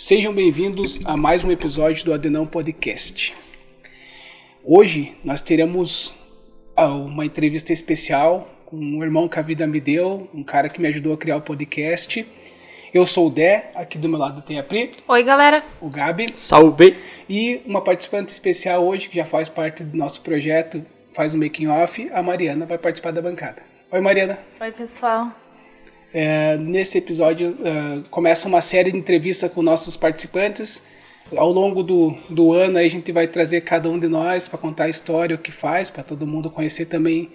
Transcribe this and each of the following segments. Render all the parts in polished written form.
Sejam bem-vindos a mais um episódio do Adenão Podcast. Hoje nós teremos uma entrevista especial com um irmão que a vida me deu, um cara que me ajudou a criar o podcast. Eu sou o Dé, aqui do meu lado tem a Pri. Oi, galera. O Gabi. Salve! E uma participante especial hoje, que já faz parte do nosso projeto, faz o making off, a Mariana vai participar da bancada. Oi, Mariana. Oi, pessoal. Nesse episódio começa uma série de entrevistas com nossos participantes. Ao longo do ano aí a gente vai trazer cada um de nós para contar a história, o que faz, para todo mundo conhecer também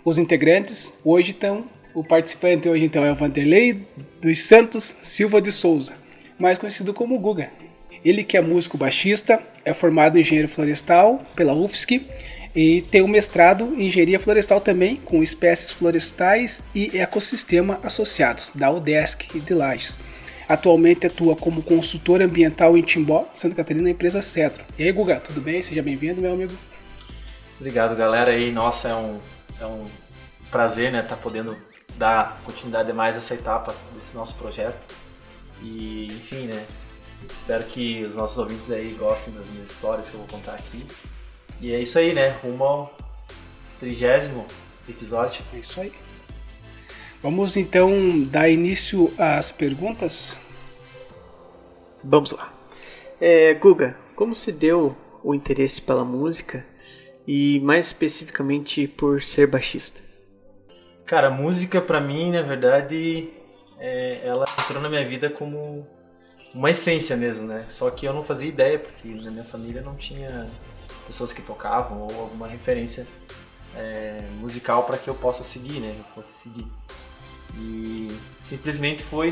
os integrantes. O participante hoje então é o Vanderlei dos Santos Silva de Souza, mais conhecido como Guga. Ele que é músico baixista, é formado em engenheiro florestal pela UFSC e tem um mestrado em engenharia florestal também, com espécies florestais e ecossistema associados, da UDESC de Lages. Atualmente atua como consultor ambiental em Timbó, Santa Catarina, na empresa Cedro. E aí, Guga, tudo bem? Seja bem-vindo, meu amigo. Obrigado, galera. E, nossa, é um prazer, né, estar podendo dar continuidade a mais essa etapa desse nosso projeto. E, enfim, né, espero que os nossos ouvintes aí gostem das minhas histórias que eu vou contar aqui. E é isso aí, né? Rumo ao 30º episódio. É isso aí. Vamos então dar início às perguntas? Vamos lá. Guga, como se deu o interesse pela música e mais especificamente por ser baixista? Cara, a música pra mim, na verdade, ela entrou na minha vida como uma essência mesmo, né? Só que eu não fazia ideia, porque na minha família não tinha pessoas que tocavam ou alguma referência musical para que eu possa seguir, né? Eu fosse seguir. E simplesmente foi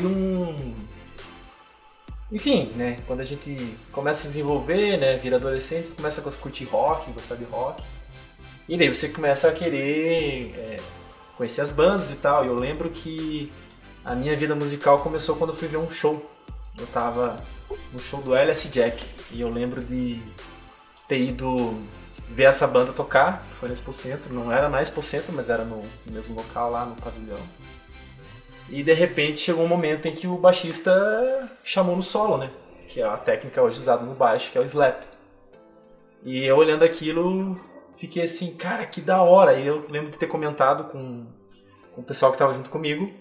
Enfim, né? Quando a gente começa a se desenvolver, né? Vira adolescente, começa a curtir rock, gostar de rock. E daí você começa a querer conhecer as bandas e tal. E eu lembro que a minha vida musical começou quando eu fui ver um show. Eu tava no show do LS Jack e eu lembro de ter ido ver essa banda tocar, que foi na Expo Centro, não era na Expo Centro, mas era no mesmo local lá no pavilhão. E de repente chegou um momento em que o baixista chamou no solo, né? Que é a técnica hoje usada no baixo, que é o slap. E eu olhando aquilo, fiquei assim, cara, que da hora. E eu lembro de ter comentado com o pessoal que estava junto comigo,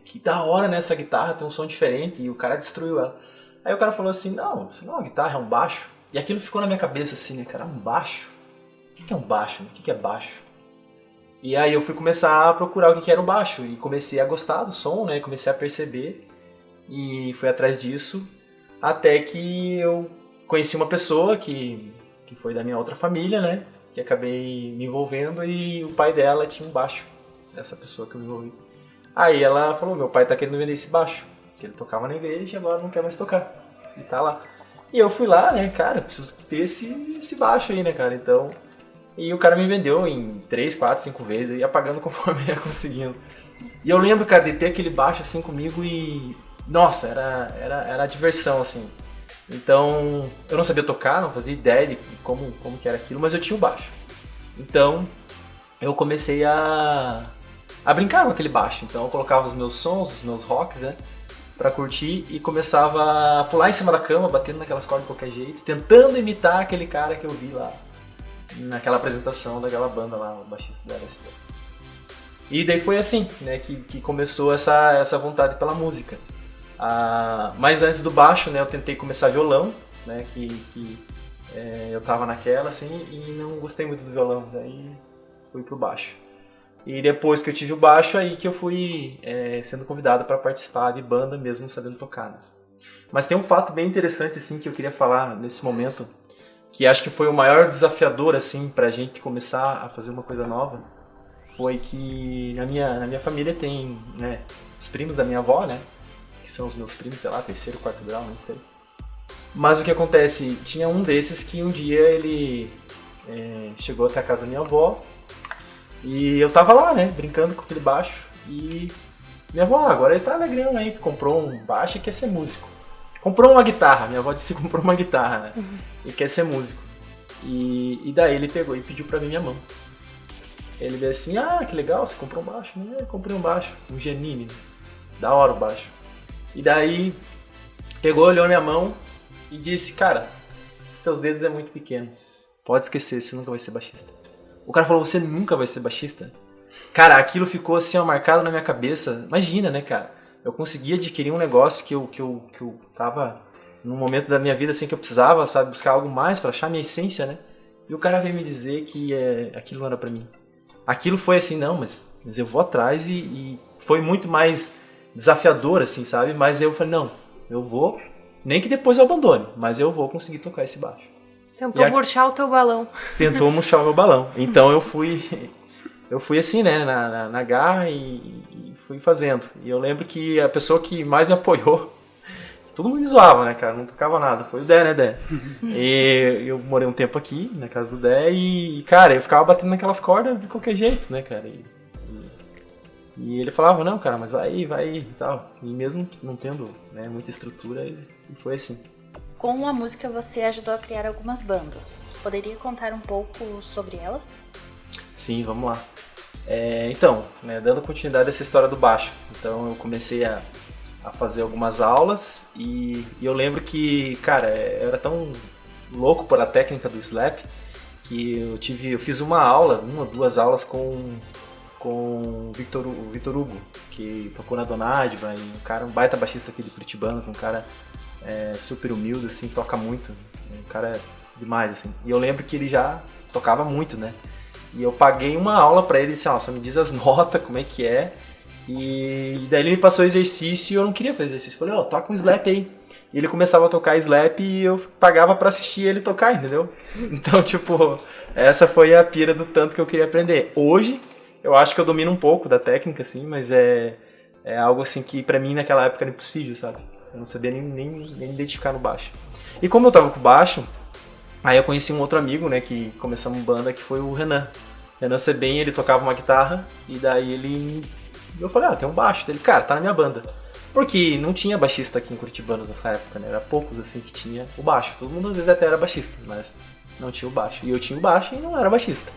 que da hora, né? Essa guitarra tem um som diferente, e o cara destruiu ela. Aí o cara falou assim, não, isso não é uma guitarra, é um baixo. E aquilo ficou na minha cabeça assim, né, cara, um baixo? O que é um baixo? O que é baixo? E aí eu fui começar a procurar o que era o baixo e comecei a gostar do som, né, comecei a perceber e fui atrás disso até que eu conheci uma pessoa que foi da minha outra família, né, que acabei me envolvendo e o pai dela tinha um baixo, dessa pessoa que eu me envolvi. Aí ela falou, meu pai tá querendo vender esse baixo, que ele tocava na igreja e agora não quer mais tocar, e tá lá. E eu fui lá, né, cara, preciso ter esse baixo aí, né, cara, então... E o cara me vendeu em 3, 4, 5 vezes, eu ia pagando conforme ia conseguindo. E eu lembro, cara, de ter aquele baixo assim comigo e... Nossa, era diversão, assim. Então, eu não sabia tocar, não fazia ideia de como que era aquilo, mas eu tinha o baixo. Então, eu comecei a brincar com aquele baixo. Então, eu colocava os meus sons, os meus rocks, né? Pra curtir e começava a pular em cima da cama, batendo naquelas cordas de qualquer jeito, tentando imitar aquele cara que eu vi lá naquela apresentação daquela banda lá, o baixista da LSD. E daí foi assim, né, que começou essa vontade pela música. Mas antes do baixo, né, eu tentei começar violão, né, eu tava naquela assim e não gostei muito do violão, daí fui pro baixo. E depois que eu tive o baixo, aí que eu fui sendo convidado para participar de banda, mesmo sabendo tocar, né? Mas tem um fato bem interessante, assim, que eu queria falar nesse momento, que acho que foi o maior desafiador, assim, pra gente começar a fazer uma coisa nova, foi que na minha família tem, né, os primos da minha avó, né, que são os meus primos, sei lá, 3º, 4º grau, não sei. Mas o que acontece, tinha um desses que um dia ele chegou até a casa da minha avó, e eu tava lá, né, brincando com aquele baixo, e minha avó, agora ele tá alegrão aí, comprou um baixo e quer ser músico. Comprou uma guitarra, minha avó disse que comprou uma guitarra, né, e quer ser músico. E daí ele pegou e pediu pra mim minha mão. Ele disse assim, que legal, você comprou um baixo? Eu comprei um baixo, um Giannini, da hora o baixo. E daí pegou, olhou minha mão e disse, cara, os teus dedos é muito pequeno. Pode esquecer, você nunca vai ser baixista. O cara falou, você nunca vai ser baixista? Cara, aquilo ficou assim, ó, marcado na minha cabeça. Imagina, né, cara? Eu consegui adquirir um negócio que eu tava num momento da minha vida assim que eu precisava, sabe, buscar algo mais pra achar minha essência, né? E o cara veio me dizer que aquilo não era pra mim. Aquilo foi assim, não, mas eu vou atrás e foi muito mais desafiador, assim, sabe? Mas eu falei, não, eu vou, nem que depois eu abandone, mas eu vou conseguir tocar esse baixo. Tentou murchar o teu balão. Tentou murchar o meu balão. Então eu fui assim, né, na garra e fui fazendo. E eu lembro que a pessoa que mais me apoiou, todo mundo me zoava, né, cara, não tocava nada, foi o Dé, né, Dé? E eu morei um tempo aqui, na casa do Dé, e, cara, eu ficava batendo naquelas cordas de qualquer jeito, né, cara? E ele falava, não, cara, mas vai e tal. E mesmo não tendo, né, muita estrutura, foi assim. Com a música você ajudou a criar algumas bandas. Poderia contar um pouco sobre elas? Sim, vamos lá. Então, né, dando continuidade a essa história do baixo. Então eu comecei a fazer algumas aulas e eu lembro que, cara, eu era tão louco por a técnica do slap que eu fiz uma ou duas aulas com o Victor Hugo, que tocou na Donadiva, e um baita baixista aqui de Curitibanos, um cara super humilde, assim, toca muito, um cara demais, assim. E eu lembro que ele já tocava muito, né? E eu paguei uma aula pra ele, assim, ó, só me diz as notas, como é que é. E daí ele me passou exercício e eu não queria fazer exercício. Eu falei, toca um slap aí. E ele começava a tocar slap e eu pagava pra assistir ele tocar, entendeu? Então, tipo, essa foi a pira do tanto que eu queria aprender. Hoje, eu acho que eu domino um pouco da técnica, assim, mas é algo assim que pra mim naquela época era impossível, sabe? Eu não sabia nem me identificar no baixo. E como eu tava com o baixo, aí eu conheci um outro amigo, né, que começamos banda, que foi o Renan. Renan Sebem, ele tocava uma guitarra e daí eu falei, tem um baixo dele, cara, tá na minha banda. Porque não tinha baixista aqui em Curitibanos nessa época, né? Era poucos assim que tinha o baixo. Todo mundo às vezes até era baixista, mas não tinha o baixo. E eu tinha o baixo e não era baixista.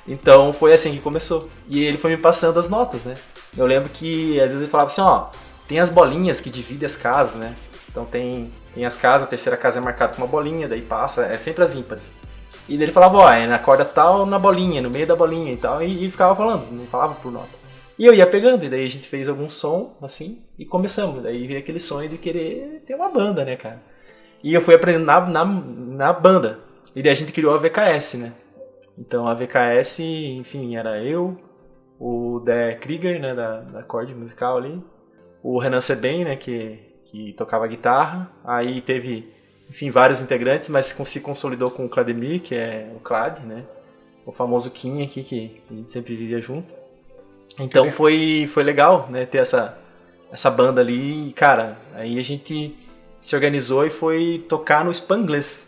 Então foi assim que começou. E ele foi me passando as notas, né? Eu lembro que às vezes ele falava assim, tem as bolinhas que dividem as casas, né? Então tem as casas, a terceira casa é marcada com uma bolinha, daí passa, é sempre as ímpares. E daí ele falava, é na corda tal, na bolinha, no meio da bolinha e tal, e ficava falando, não falava por nota. E eu ia pegando, e daí a gente fez algum som, assim, e começamos. Daí veio aquele sonho de querer ter uma banda, né, cara? E eu fui aprendendo na banda. E daí a gente criou a VKS, né? Então a VKS, enfim, era eu, o Dé Krieger, né, da acorde musical ali, o Renan Sebem, né, que tocava guitarra. Aí teve, enfim, vários integrantes, mas se consolidou com o Clademir, que é o Clad, né? O famoso Kim aqui, que a gente sempre vivia junto. Então foi legal, né, ter essa banda ali. E, cara, aí a gente se organizou e foi tocar no Spangless.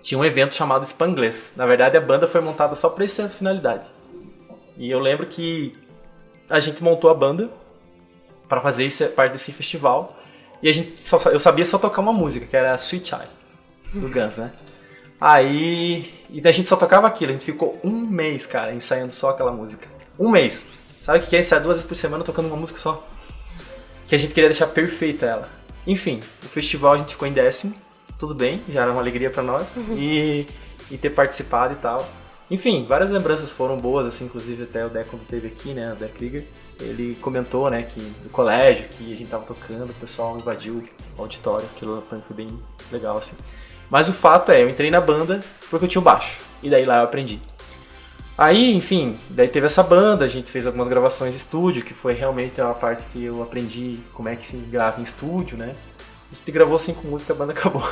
Tinha um evento chamado Spangless. Na verdade, a banda foi montada só para essa finalidade. E eu lembro que a gente montou a banda para fazer parte desse festival. E eu sabia só tocar uma música, que era Sweet Child, do Guns, né? Aí a gente só tocava aquilo. A gente ficou um mês, cara, ensaiando só aquela música. Um mês. Sabe o que é ensaiar 2 vezes por semana tocando uma música só? Que a gente queria deixar perfeita ela. Enfim, o festival a gente ficou em 10º. Tudo bem, já era uma alegria pra nós. E ter participado e tal. Enfim, várias lembranças foram boas, assim, inclusive até o Dé quando esteve aqui, né, o Dé Krieger. Ele comentou, né, que no colégio, que a gente tava tocando, o pessoal invadiu o auditório, aquilo pra mim foi bem legal, assim. Mas o fato eu entrei na banda porque eu tinha o baixo, e daí lá eu aprendi. Aí, enfim, daí teve essa banda, a gente fez algumas gravações em estúdio, que foi realmente uma parte que eu aprendi como é que se grava em estúdio, né. A gente gravou 5 músicas, a banda acabou.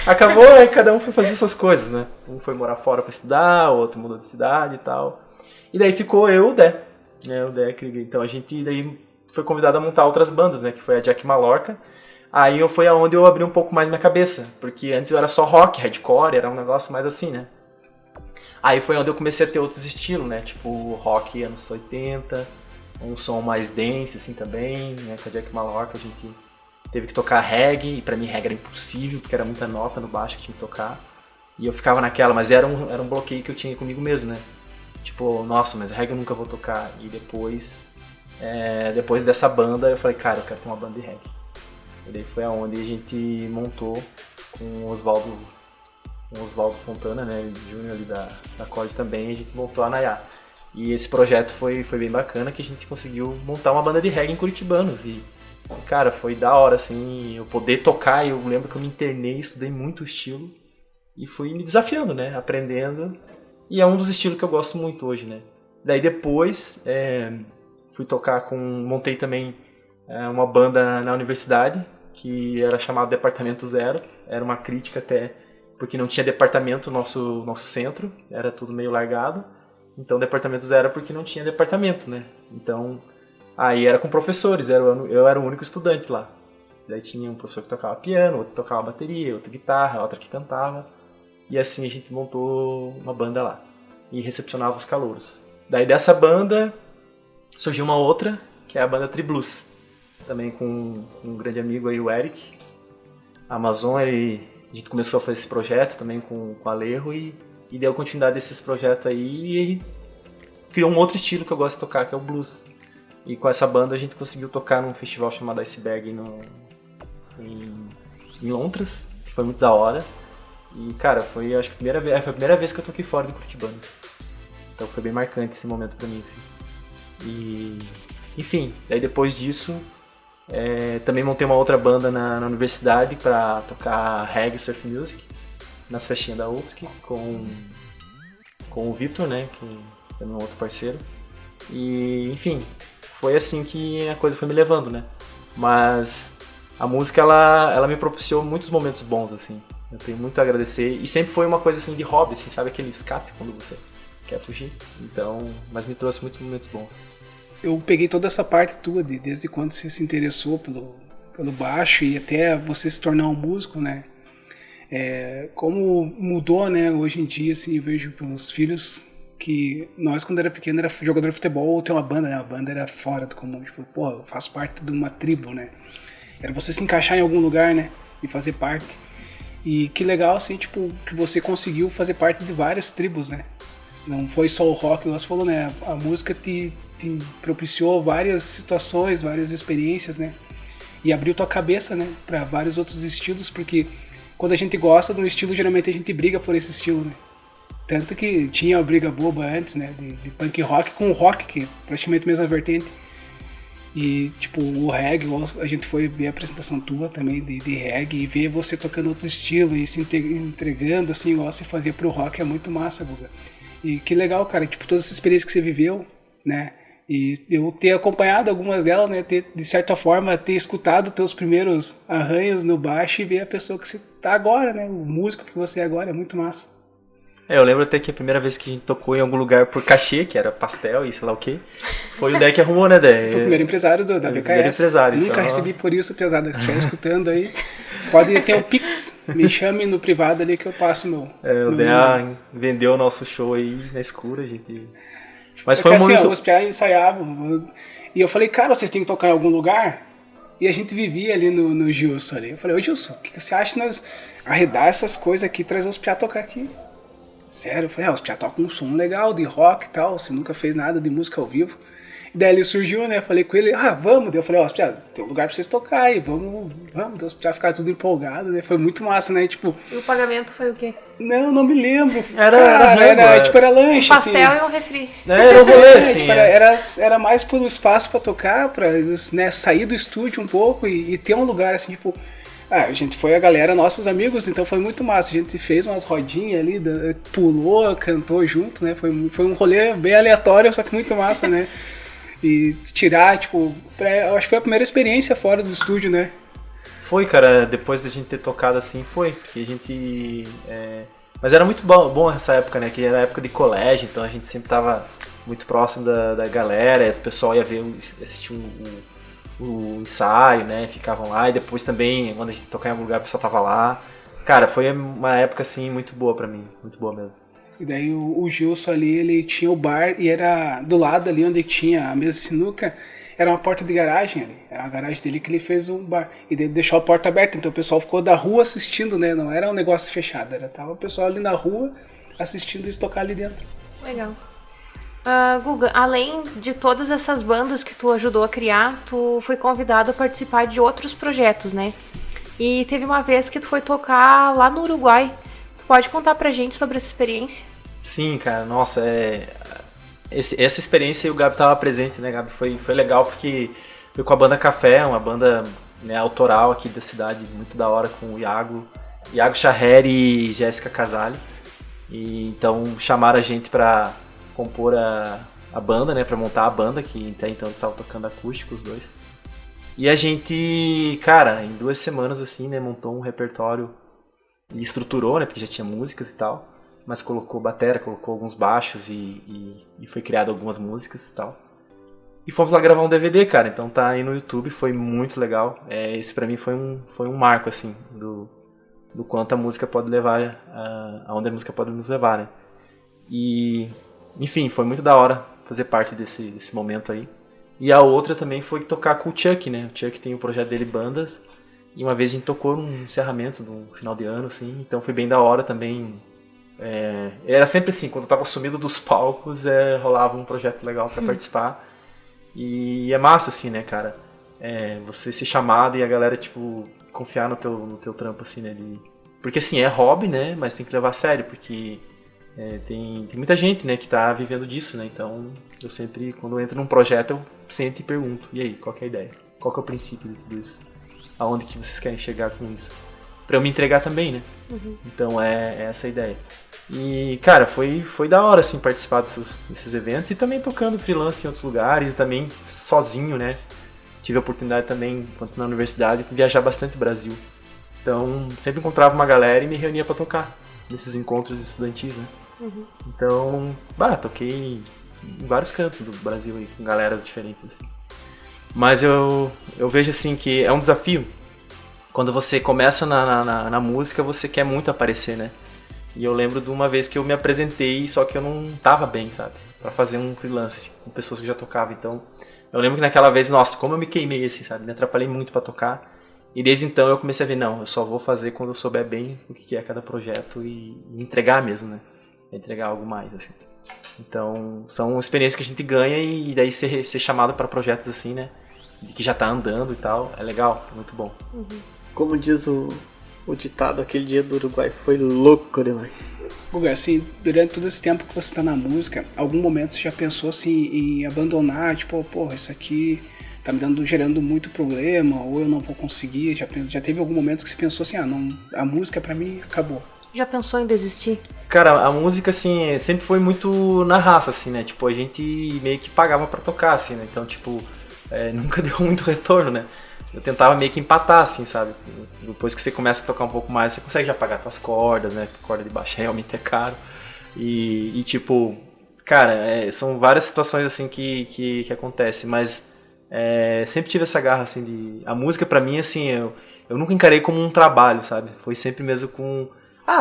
Acabou, aí cada um foi fazer suas coisas, né. Um foi morar fora pra estudar, o outro mudou de cidade e tal. E daí ficou eu e o Dé. O Dé Krieger. Então a gente daí foi convidado a montar outras bandas, né? Que foi a Jack Mallorca. Aí foi aonde eu abri um pouco mais minha cabeça. Porque antes eu era só rock, hardcore, era um negócio mais assim, né? Aí foi onde eu comecei a ter outros estilos, né? Tipo rock anos 80, um som mais dance assim também, né? Com a Jack Mallorca a gente teve que tocar reggae. E pra mim reggae era impossível, porque era muita nota no baixo que tinha que tocar. E eu ficava naquela, mas era um bloqueio que eu tinha comigo mesmo, né? Tipo, nossa, mas reggae eu nunca vou tocar. E depois dessa banda eu falei, cara, eu quero ter uma banda de reggae. E daí foi aonde a gente montou com o Oswaldo Fontana, né, Júnior ali da Acorde também, a gente montou a Nayá. E esse projeto foi bem bacana, que a gente conseguiu montar uma banda de reggae em curitibanos. E, cara, foi da hora, assim, eu poder tocar. Eu lembro que eu me internei, estudei muito o estilo e fui me desafiando, né, aprendendo. E é um dos estilos que eu gosto muito hoje, né. Daí depois, montei também uma banda na universidade, que era chamada Departamento Zero. Era uma crítica até, porque não tinha departamento no nosso centro, era tudo meio largado. Então, Departamento Zero porque não tinha departamento, né? Então, aí era com professores, eu era o único estudante lá. Daí tinha um professor que tocava piano, outro que tocava bateria, outro guitarra, outra que cantava. E assim a gente montou uma banda lá e recepcionava os calouros. Daí dessa banda surgiu uma outra, que é a banda Triblues. Também com um grande amigo aí, o Eric. A Amazon, a gente começou a fazer esse projeto também com o Alejo e deu continuidade a esses projetos aí e criou um outro estilo que eu gosto de tocar, que é o blues. E com essa banda a gente conseguiu tocar num festival chamado Iceberg em Londres, que foi muito da hora. E, cara, foi a primeira vez que eu toquei fora de Curitibanos. Então foi bem marcante esse momento pra mim, assim. E, enfim, daí depois disso, também montei uma outra banda na universidade pra tocar reggae surf music, nas festinhas da UFSC, com o Vitor, né, que é meu outro parceiro. E, enfim, foi assim que a coisa foi me levando, né. Mas a música, ela me propiciou muitos momentos bons, assim. Eu tenho muito a agradecer. E sempre foi uma coisa, assim, de hobby, assim, sabe aquele escape quando você quer fugir? Então, mas me trouxe muitos momentos bons. Eu peguei toda essa parte tua, desde quando você se interessou pelo baixo e até você se tornar um músico, né? Como mudou, né, hoje em dia, assim, eu vejo pelos filhos que nós, quando era pequeno, era jogador de futebol ou ter uma banda, né? A banda era fora do comum, tipo, pô, eu faço parte de uma tribo, né? Era você se encaixar em algum lugar, né? E fazer parte. E que legal, assim, tipo, que você conseguiu fazer parte de várias tribos, né? Não foi só o rock, como você falou, né? A música te propiciou várias situações, várias experiências, né? E abriu tua cabeça, né? Pra vários outros estilos, porque quando a gente gosta de um estilo, geralmente a gente briga por esse estilo, né? Tanto que tinha a briga boba antes, né? De punk rock com o rock, que é praticamente a mesma vertente. E, tipo, o reggae, a gente foi ver a apresentação tua também de reggae e ver você tocando outro estilo e se entregando, assim, igual você fazia pro rock, é muito massa, Guga. E que legal, cara, tipo, toda essa experiência que você viveu, né? E eu ter acompanhado algumas delas, né? Ter, de certa forma, ter escutado teus primeiros arranhos no baixo e ver a pessoa que você tá agora, né? O músico que você é agora, é muito massa. Eu lembro até que a primeira vez que a gente tocou em algum lugar por cachê, que era pastel e sei lá o quê, foi o Dé que arrumou, né, Dé? Foi o primeiro empresário da VKS. Primeiro empresário, Nunca recebi por isso, pesada. Se estiver escutando aí, pode ter o Pix. Me chame no privado ali que eu passo meu. O Dé vendeu o nosso show aí na escura, gente. Mas foi assim, muito. Os piá ensaiavam. E eu falei, cara, vocês têm que tocar em algum lugar? E a gente vivia ali no Gilson ali. Eu falei, ô Gilson, o que você acha de nós arredar essas coisas aqui e trazer os piá tocar aqui? Sério, eu falei, os piá tocam um som legal de rock e tal, você nunca fez nada de música ao vivo. E daí ele surgiu, né, eu falei com ele, vamos. Daí eu falei, os piá, tem um lugar pra vocês tocar aí, vamos. Daí os piá ficaram tudo empolgado, né, foi muito massa, né, tipo... E o pagamento foi o quê? Não me lembro. Era tipo, era lanche, um pastel assim. E um refri. Era um rolê, assim. Tipo, era mais pelo espaço pra tocar, pra, né, sair do estúdio um pouco e ter um lugar, assim, tipo... a gente foi a galera, nossos amigos, então foi muito massa. A gente fez umas rodinhas ali, pulou, cantou junto, né? Foi um rolê bem aleatório, só que muito massa, né? E tirar, tipo... eu acho que foi a primeira experiência fora do estúdio, né? Foi, cara, depois da gente ter tocado assim, foi. Porque a gente... Mas era muito bom essa época, né? Que era a época de colégio, então a gente sempre tava muito próximo da galera, e o pessoal ia assistir o ensaio, né, ficavam lá, e depois também, quando a gente tocava em algum lugar, o pessoal tava lá. Cara, foi uma época, assim, muito boa pra mim, muito boa mesmo. E daí o Gilson ali, ele tinha o bar, e era do lado ali onde tinha a mesa de sinuca, era uma porta de garagem ali, era a garagem dele que ele fez um bar, e daí deixou a porta aberta, então o pessoal ficou da rua assistindo, né, não era um negócio fechado, tava o pessoal ali na rua assistindo eles tocar ali dentro. Legal. Guga, além de todas essas bandas que tu ajudou a criar, tu foi convidado a participar de outros projetos, né? E teve uma vez que tu foi tocar lá no Uruguai. Tu pode contar pra gente sobre essa experiência? Sim, cara, nossa, essa experiência, o Gabi tava presente, né, Gabi? Foi legal porque foi com a banda Café, uma banda, né, autoral aqui da cidade, muito da hora, com o Iago Charreri e Jéssica Casale. E então chamaram a gente pra compor a banda, né, pra montar a banda, que até então eles estavam tocando acústico, os dois. E a gente, cara, em 2 semanas, assim, né, montou um repertório e estruturou, né, porque já tinha músicas e tal, mas colocou batera, colocou alguns baixos e foi criado algumas músicas e tal. E fomos lá gravar um DVD, cara, então tá aí no YouTube, foi muito legal. Esse pra mim foi um marco, assim, do quanto a música pode levar, aonde a música pode nos levar, né. E, enfim, foi muito da hora fazer parte desse momento aí. E a outra também foi tocar com o Chuck, né? O Chuck tem o projeto dele, Bandas, e uma vez a gente tocou num encerramento do final de ano, assim, então foi bem da hora também. Era sempre assim, quando eu tava sumido dos palcos, rolava um projeto legal pra participar. E é massa, assim, né, cara? Você ser chamado e a galera, tipo, confiar no teu trampo, assim, né? Porque, assim, é hobby, né? Mas tem que levar a sério, porque tem muita gente, né, que tá vivendo disso, né? Então, eu sempre, quando eu entro num projeto, eu sento e pergunto, e aí, qual que é a ideia? Qual que é o princípio de tudo isso? Aonde que vocês querem chegar com isso? Pra eu me entregar também, né? Uhum. Então, é essa a ideia. E, cara, foi da hora, assim, participar desses eventos e também tocando freelance em outros lugares, e também sozinho, né? Tive a oportunidade também, enquanto na universidade, de viajar bastante o Brasil. Então, sempre encontrava uma galera e me reunia pra tocar nesses encontros estudantis, né? Uhum. Então, toquei em vários cantos do Brasil aí, com galeras diferentes, assim. Mas eu vejo, assim, que é um desafio. Quando você começa na música, você quer muito aparecer, né? E eu lembro de uma vez que eu me apresentei, só que eu não tava bem, sabe? Pra fazer um freelance com pessoas que já tocavam. Então, eu lembro que naquela vez, nossa, como eu me queimei, assim, sabe? Me atrapalhei muito pra tocar. E desde então eu comecei a ver, não, eu só vou fazer quando eu souber bem o que é cada projeto e me entregar mesmo, né? Entregar algo mais, assim. Então, são experiências que a gente ganha e daí ser chamado pra projetos assim, né? Que já tá andando e tal, é legal, é muito bom. Uhum. Como diz o ditado, aquele dia do Uruguai foi louco demais. Guga, assim, durante todo esse tempo que você tá na música, algum momento você já pensou assim em abandonar, tipo, porra, isso aqui tá me gerando muito problema, ou eu não vou conseguir, já teve algum momento que você pensou assim, não, a música pra mim acabou. Já pensou em desistir? Cara, a música, assim, sempre foi muito na raça, assim, né? Tipo, a gente meio que pagava pra tocar, assim, né? Então, tipo, nunca deu muito retorno, né? Eu tentava meio que empatar, assim, sabe? Depois que você começa a tocar um pouco mais, você consegue já pagar suas cordas, né? Corda de baixo realmente é caro. E tipo, cara, são várias situações, assim, que acontecem, mas sempre tive essa garra, assim, a música pra mim, assim, eu nunca encarei como um trabalho, sabe? Foi sempre mesmo com...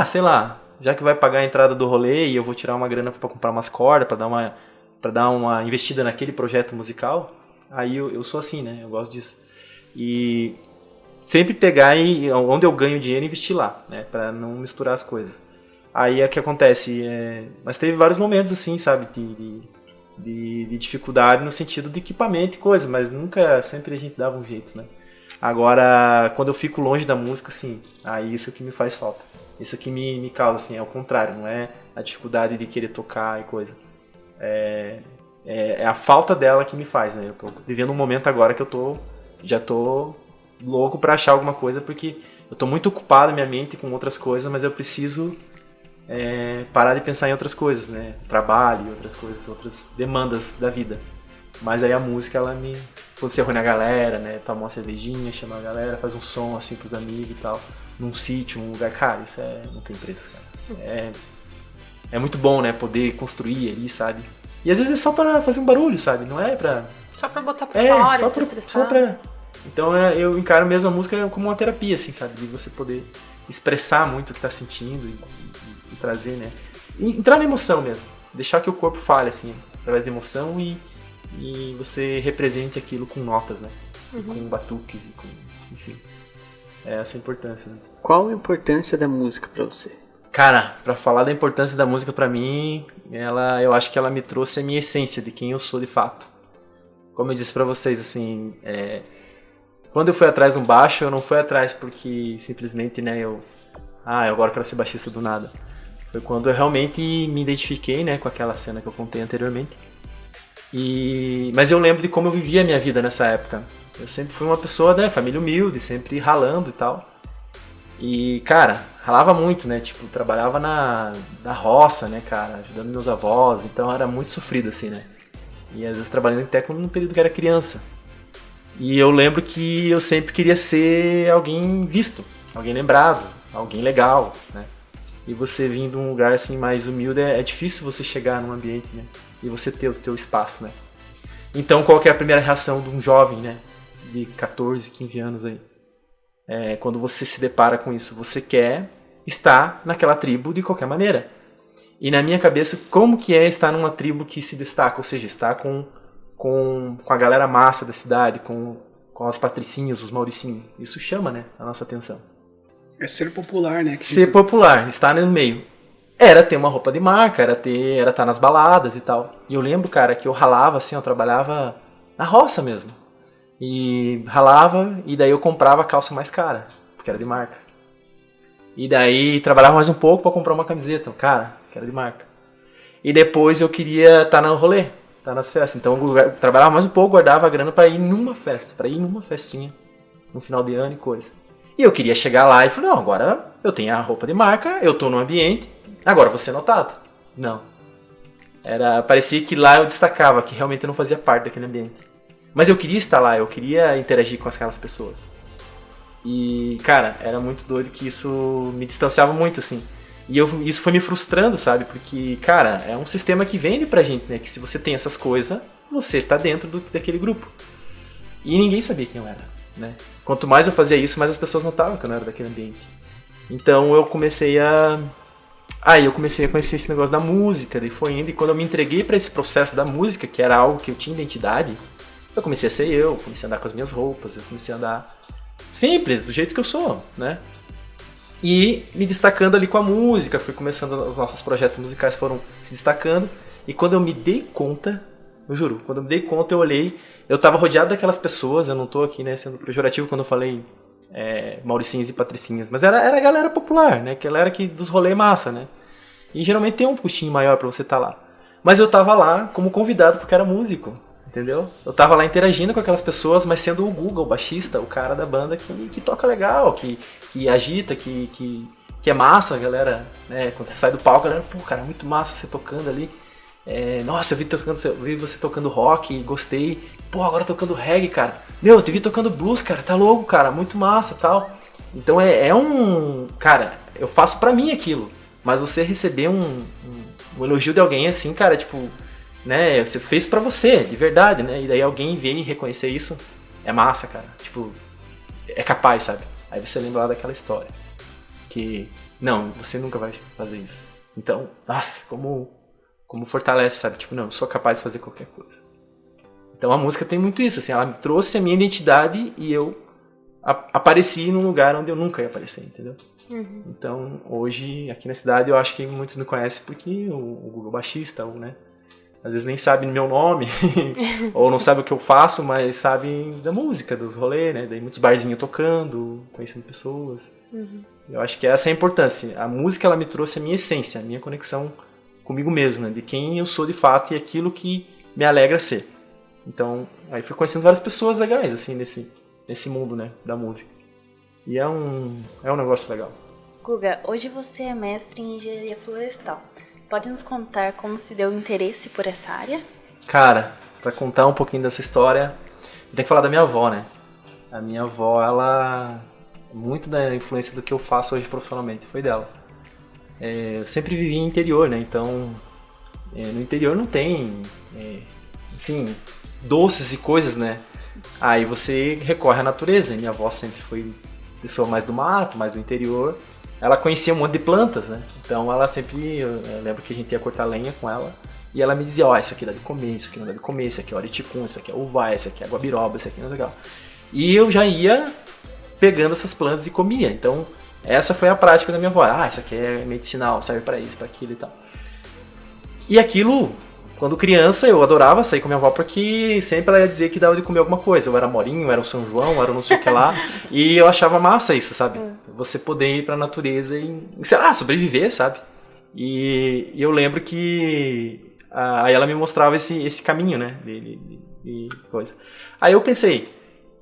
sei lá, já que vai pagar a entrada do rolê e eu vou tirar uma grana pra comprar umas cordas, pra dar uma investida naquele projeto musical, aí eu sou assim, né? Eu gosto disso. E sempre pegar e onde eu ganho dinheiro investir lá, né? Pra não misturar as coisas. Aí é o que acontece. Mas teve vários momentos, assim, sabe? De dificuldade no sentido de equipamento e coisa, mas nunca, sempre a gente dava um jeito, né? Agora, quando eu fico longe da música, assim, aí isso que me faz falta. Isso que me causa, assim, é o contrário, não é a dificuldade de querer tocar e coisa. É a falta dela que me faz, né? Eu tô vivendo um momento agora que já tô louco pra achar alguma coisa, porque eu tô muito ocupado minha mente com outras coisas, mas eu preciso parar de pensar em outras coisas, né? Trabalho e outras coisas, outras demandas da vida. Mas aí a música, ela me... Quando você reúne a galera, né? Toma uma cervejinha, chama a galera, faz um som assim pros amigos e tal. Num sítio, num lugar, cara, isso não tem preço, cara. É muito bom, né? Poder construir ali, sabe? E às vezes é só pra fazer um barulho, sabe? Não é pra... Só pra botar pra fora, só pra... Então eu encaro mesmo a música como uma terapia, assim, sabe? De você poder expressar muito o que tá sentindo e trazer, né? E entrar na emoção mesmo. Deixar que o corpo fale, assim, através da emoção e você represente aquilo com notas, né? Uhum. Com batuques e com... Enfim. É essa a importância, né? Qual a importância da música pra você? Cara, pra falar da importância da música pra mim, eu acho que ela me trouxe a minha essência de quem eu sou de fato. Como eu disse pra vocês, assim, quando eu fui atrás de um baixo, eu não fui atrás porque simplesmente, né, eu agora quero ser baixista do nada. Foi quando eu realmente me identifiquei, né, com aquela cena que eu contei anteriormente. Mas eu lembro de como eu vivia a minha vida nessa época. Eu sempre fui uma pessoa, né, família humilde, sempre ralando e tal. E, cara, ralava muito, né, tipo, trabalhava na roça, né, cara, ajudando meus avós, então era muito sofrido, assim, né. E às vezes trabalhando em técnico no período que era criança. E eu lembro que eu sempre queria ser alguém visto, alguém lembrado, alguém legal, né. E você vindo de um lugar assim mais humilde, é difícil você chegar num ambiente, né? E você ter o teu espaço, né? Então, qual que é a primeira reação de um jovem, né? De 14, 15 anos aí? Quando você se depara com isso, você quer estar naquela tribo de qualquer maneira. E na minha cabeça, como que é estar numa tribo que se destaca? Ou seja, estar com a galera massa da cidade, com as patricinhas, os mauricinhos. Isso chama, né? A nossa atenção. É ser popular, né? Ser popular, estar no meio. Era ter uma roupa de marca, era estar nas baladas e tal. E eu lembro, cara, que eu ralava assim, eu trabalhava na roça mesmo. E ralava, e daí eu comprava a calça mais cara, porque era de marca. E daí trabalhava mais um pouco pra comprar uma camiseta, cara, que era de marca. E depois eu queria estar no rolê, estar nas festas. Então eu trabalhava mais um pouco, guardava a grana pra ir numa festa, pra ir numa festinha, no final de ano e coisa. E eu queria chegar lá e falar, não, agora eu tenho a roupa de marca, eu tô no ambiente, agora vou ser notado. Não. Parecia que lá eu destacava, que realmente eu não fazia parte daquele ambiente. Mas eu queria estar lá, eu queria interagir com aquelas pessoas. E, cara, era muito doido que isso me distanciava muito, assim. E isso foi me frustrando, sabe? Porque, cara, é um sistema que vende pra gente, né? Que se você tem essas coisas, você tá dentro daquele grupo. E ninguém sabia quem eu era, né? Quanto mais eu fazia isso, mais as pessoas notavam que eu não era daquele ambiente. Então eu comecei a conhecer esse negócio da música, daí foi indo, e quando eu me entreguei para esse processo da música, que era algo que eu tinha identidade, eu comecei a ser eu, comecei a andar com as minhas roupas, eu comecei a andar simples, do jeito que eu sou, né? E me destacando ali com a música, fui começando, os nossos projetos musicais foram se destacando, e quando eu me dei conta, eu juro, quando eu me dei conta eu olhei, eu tava rodeado daquelas pessoas, eu não tô aqui, né, sendo pejorativo quando eu falei mauricinhas e patricinhas, mas era a galera popular, né, que galera dos rolês massa, né, e geralmente tem um puxinho maior pra você estar lá. Mas eu tava lá como convidado porque era músico, entendeu? Eu tava lá interagindo com aquelas pessoas, mas sendo o Guga, o baixista, o cara da banda que toca legal, que agita, que é massa, galera, né, quando você sai do palco, a galera, pô, cara, é muito massa você tocando ali. Nossa, eu vi você tocando rock, gostei. Pô, agora tocando reggae, cara. Meu, eu te vi tocando blues, cara, tá louco, cara, muito massa e tal. Então cara, eu faço pra mim aquilo. Mas você receber um elogio de alguém assim, cara, tipo, né, você fez pra você, de verdade, né? E daí alguém vem e reconhecer isso, é massa, cara. Tipo, é capaz, sabe? Aí você lembra lá daquela história. Que, não, você nunca vai fazer isso. Então, nossa, como fortalece, sabe? Tipo, não, eu sou capaz de fazer qualquer coisa. Então a música tem muito isso, assim, ela me trouxe a minha identidade e eu apareci num lugar onde eu nunca ia aparecer, entendeu? Uhum. Então, hoje, aqui na cidade, eu acho que muitos me conhecem porque o Google baixista, ou, né, às vezes nem sabem meu nome, ou não sabem o que eu faço, mas sabem da música, dos rolês, né, daí muitos barzinhos tocando, conhecendo pessoas. Uhum. Eu acho que essa é a importância. A música, ela me trouxe a minha essência, a minha conexão comigo mesmo, né, de quem eu sou de fato e aquilo que me alegra ser. Então, aí fui conhecendo várias pessoas legais, assim, nesse mundo, né, da música. E é um negócio legal. Guga, hoje você é mestre em engenharia florestal. Pode nos contar como se deu o interesse por essa área? Cara, pra contar um pouquinho dessa história, eu tenho que falar da minha avó, né? A minha avó, ela... Muito da influência do que eu faço hoje profissionalmente foi dela. Eu sempre vivi em interior, né? Então, no interior não tem... enfim... doces e coisas, né? Aí você recorre à natureza. E minha avó sempre foi pessoa mais do mato, mais do interior. Ela conhecia um monte de plantas, né? Então ela sempre... Eu lembro que a gente ia cortar lenha com ela. E ela me dizia, isso aqui dá de comer, isso aqui não dá de comer, isso aqui é oriticum, isso aqui é uvá, isso aqui é guabiroba, isso aqui não é legal. E eu já ia pegando essas plantas e comia. Então Essa foi a prática da minha avó. Isso aqui é medicinal, serve para isso, para aquilo e tal. E aquilo, quando criança, eu adorava sair com minha avó porque sempre ela ia dizer que dava de comer alguma coisa. Eu era morinho, eu era o São João, eu era não sei o que lá. E eu achava massa isso, sabe? Você poder ir pra natureza e, sei lá, sobreviver, sabe? E eu lembro que aí ela me mostrava esse caminho, né? De coisa. Aí eu pensei,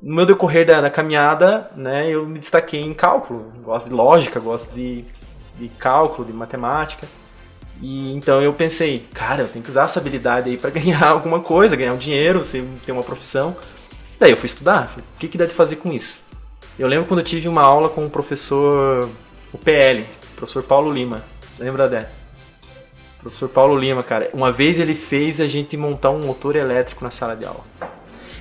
no meu decorrer da caminhada, né, eu me destaquei em cálculo. Gosto de lógica, gosto de cálculo, de matemática. E então eu pensei, cara, eu tenho que usar essa habilidade aí pra ganhar alguma coisa, ganhar um dinheiro, ter uma profissão. Daí eu fui estudar, falei, o que dá de fazer com isso? Eu lembro quando eu tive uma aula com o professor, o PL, professor Paulo Lima. Lembra, Dé? Professor Paulo Lima, cara. Uma vez ele fez a gente montar um motor elétrico na sala de aula.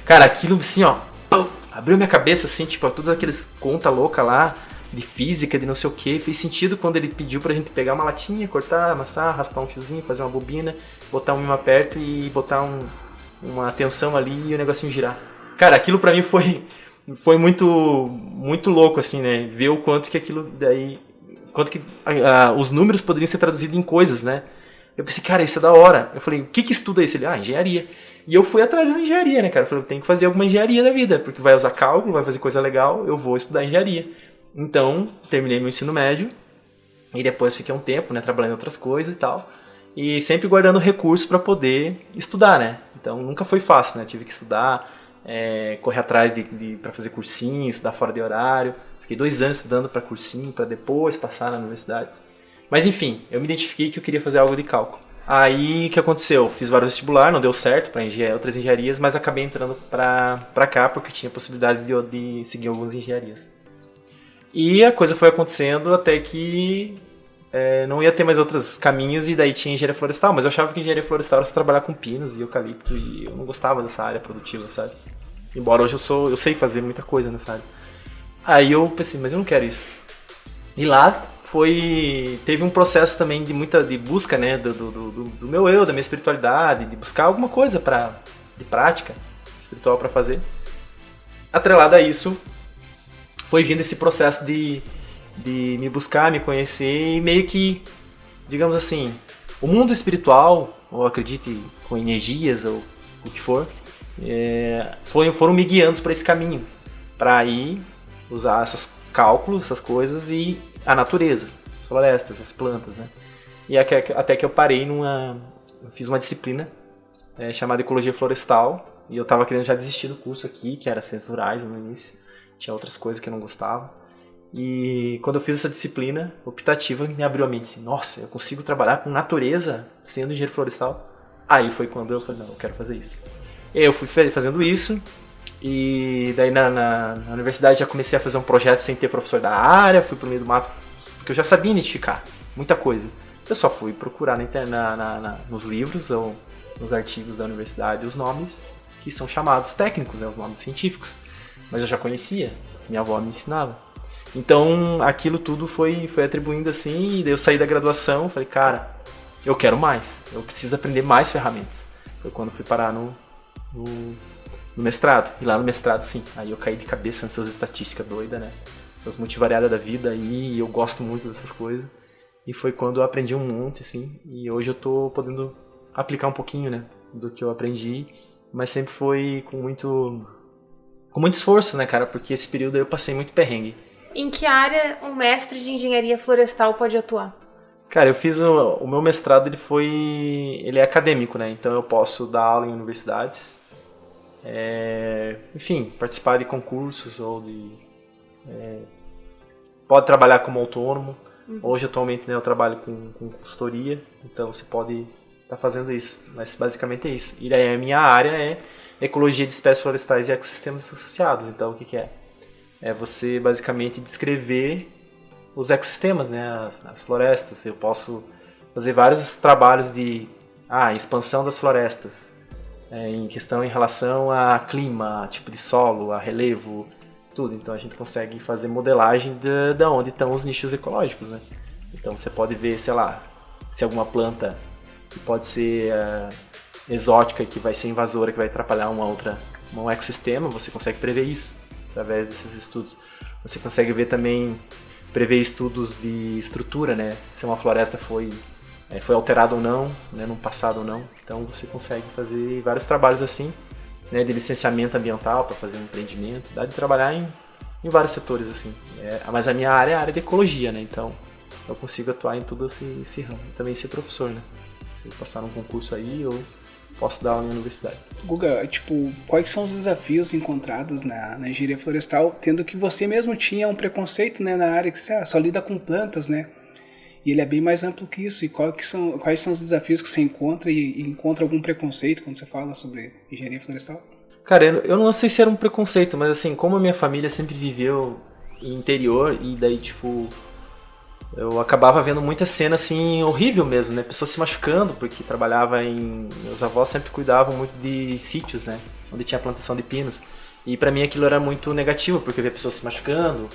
Cara, aquilo assim, ó, pum, abriu minha cabeça assim, tipo, todas aqueles conta louca lá, de física, de não sei o que. Fez sentido quando ele pediu pra gente pegar uma latinha, cortar, amassar, raspar um fiozinho, fazer uma bobina, botar um imã perto e botar uma tensão ali e o negocinho girar. Cara, aquilo pra mim foi muito, muito louco, assim, né? Ver o quanto que aquilo daí... Quanto que os números poderiam ser traduzidos em coisas, né? Eu pensei, cara, isso é da hora. Eu falei, o que estuda isso? Ele, engenharia. E eu fui atrás da engenharia, né, cara? Eu falei, eu tenho que fazer alguma engenharia da vida, porque vai usar cálculo, vai fazer coisa legal, eu vou estudar engenharia. Então, terminei meu ensino médio, e depois fiquei um tempo, né, trabalhando em outras coisas e tal, e sempre guardando recursos para poder estudar, né? Então, nunca foi fácil, né? Tive que estudar, correr atrás para fazer cursinho, estudar fora de horário. Fiquei 2 anos estudando para cursinho, para depois passar na universidade. Mas enfim, eu me identifiquei que eu queria fazer algo de cálculo. Aí, o que aconteceu? Fiz vários vestibular, não deu certo para outras engenharias, mas acabei entrando para cá porque tinha possibilidade de seguir algumas engenharias. E a coisa foi acontecendo até que não ia ter mais outros caminhos e daí tinha engenharia florestal. Mas eu achava que engenharia florestal era só trabalhar com pinos e eucalipto e eu não gostava dessa área produtiva, sabe? Embora hoje eu sei fazer muita coisa nessa área. Aí eu pensei, mas eu não quero isso. E lá teve um processo também de busca, né, do meu eu, da minha espiritualidade, de buscar alguma coisa de prática espiritual para fazer. Atrelado a isso, foi vindo esse processo de me buscar, me conhecer e meio que, digamos assim, o mundo espiritual, ou acredite com energias ou o que for, foram me guiando para esse caminho, para ir usar esses cálculos, essas coisas e a natureza, as florestas, as plantas, né? E até que eu parei eu fiz uma disciplina chamada Ecologia Florestal e eu tava querendo já desistir do curso aqui, que era Ciências Rurais no início, tinha outras coisas que eu não gostava. E quando eu fiz essa disciplina optativa, me abriu a mente assim, nossa, eu consigo trabalhar com natureza sendo engenheiro florestal? Aí foi quando eu falei, não, eu quero fazer isso. Eu fui fazendo isso. E daí na universidade já comecei a fazer um projeto sem ter professor da área, fui pro meio do mato, porque eu já sabia identificar muita coisa. Eu só fui procurar nos livros ou nos artigos da universidade os nomes que são chamados técnicos, né, os nomes científicos. Mas eu já conhecia, minha avó me ensinava. Então aquilo tudo foi atribuindo assim, e daí eu saí da graduação, falei, cara, eu quero mais, eu preciso aprender mais ferramentas. Foi quando fui parar no mestrado. E lá no mestrado, sim, aí eu caí de cabeça nessas estatísticas doidas, né? Das multivariadas da vida, e eu gosto muito dessas coisas. E foi quando eu aprendi um monte, assim, e hoje eu tô podendo aplicar um pouquinho, né, do que eu aprendi, mas sempre foi com muito esforço, né, cara, porque esse período aí eu passei muito perrengue. Em que área um mestre de engenharia florestal pode atuar? Cara, eu fiz o meu mestrado, ele é acadêmico, né, então eu posso dar aula em universidades, enfim, participar de concursos ou pode trabalhar como autônomo. Hoje atualmente, né, eu trabalho com consultoria, então você pode estar fazendo isso, mas basicamente é isso. E daí a minha área é ecologia de espécies florestais e ecossistemas associados. Então o que é? É você basicamente descrever os ecossistemas, né, as florestas. Eu posso fazer vários trabalhos de expansão das florestas, em questão em relação a clima, tipo de solo, a relevo, tudo. Então a gente consegue fazer modelagem de onde estão os nichos ecológicos, né? Então você pode ver, sei lá, se alguma planta que pode ser exótica e que vai ser invasora, que vai atrapalhar um ecossistema, você consegue prever isso através desses estudos. Você consegue ver também prever estudos de estrutura, né? Se uma floresta foi alterada ou não, né? No passado ou não. Então você consegue fazer vários trabalhos assim, né? De licenciamento ambiental para fazer um empreendimento. Dá de trabalhar em vários setores assim. Mas a minha área é a área de ecologia, né? Então eu consigo atuar em tudo esse ramo. E também ser professor, né? Se eu passar num concurso aí, eu posso dar aula na universidade. Guga, tipo, quais são os desafios encontrados na engenharia florestal, tendo que você mesmo tinha um preconceito, né, na área que você só lida com plantas, né? E ele é bem mais amplo que isso. E quais são os desafios que você encontra e encontra algum preconceito quando você fala sobre engenharia florestal? Cara, eu não sei se era um preconceito, mas assim, como a minha família sempre viveu em interior e daí, tipo, eu acabava vendo muita cena assim, horrível mesmo, né? Pessoas se machucando, porque meus avós sempre cuidavam muito de sítios, né? Onde tinha plantação de pinos. E pra mim aquilo era muito negativo, porque eu via pessoas se machucando.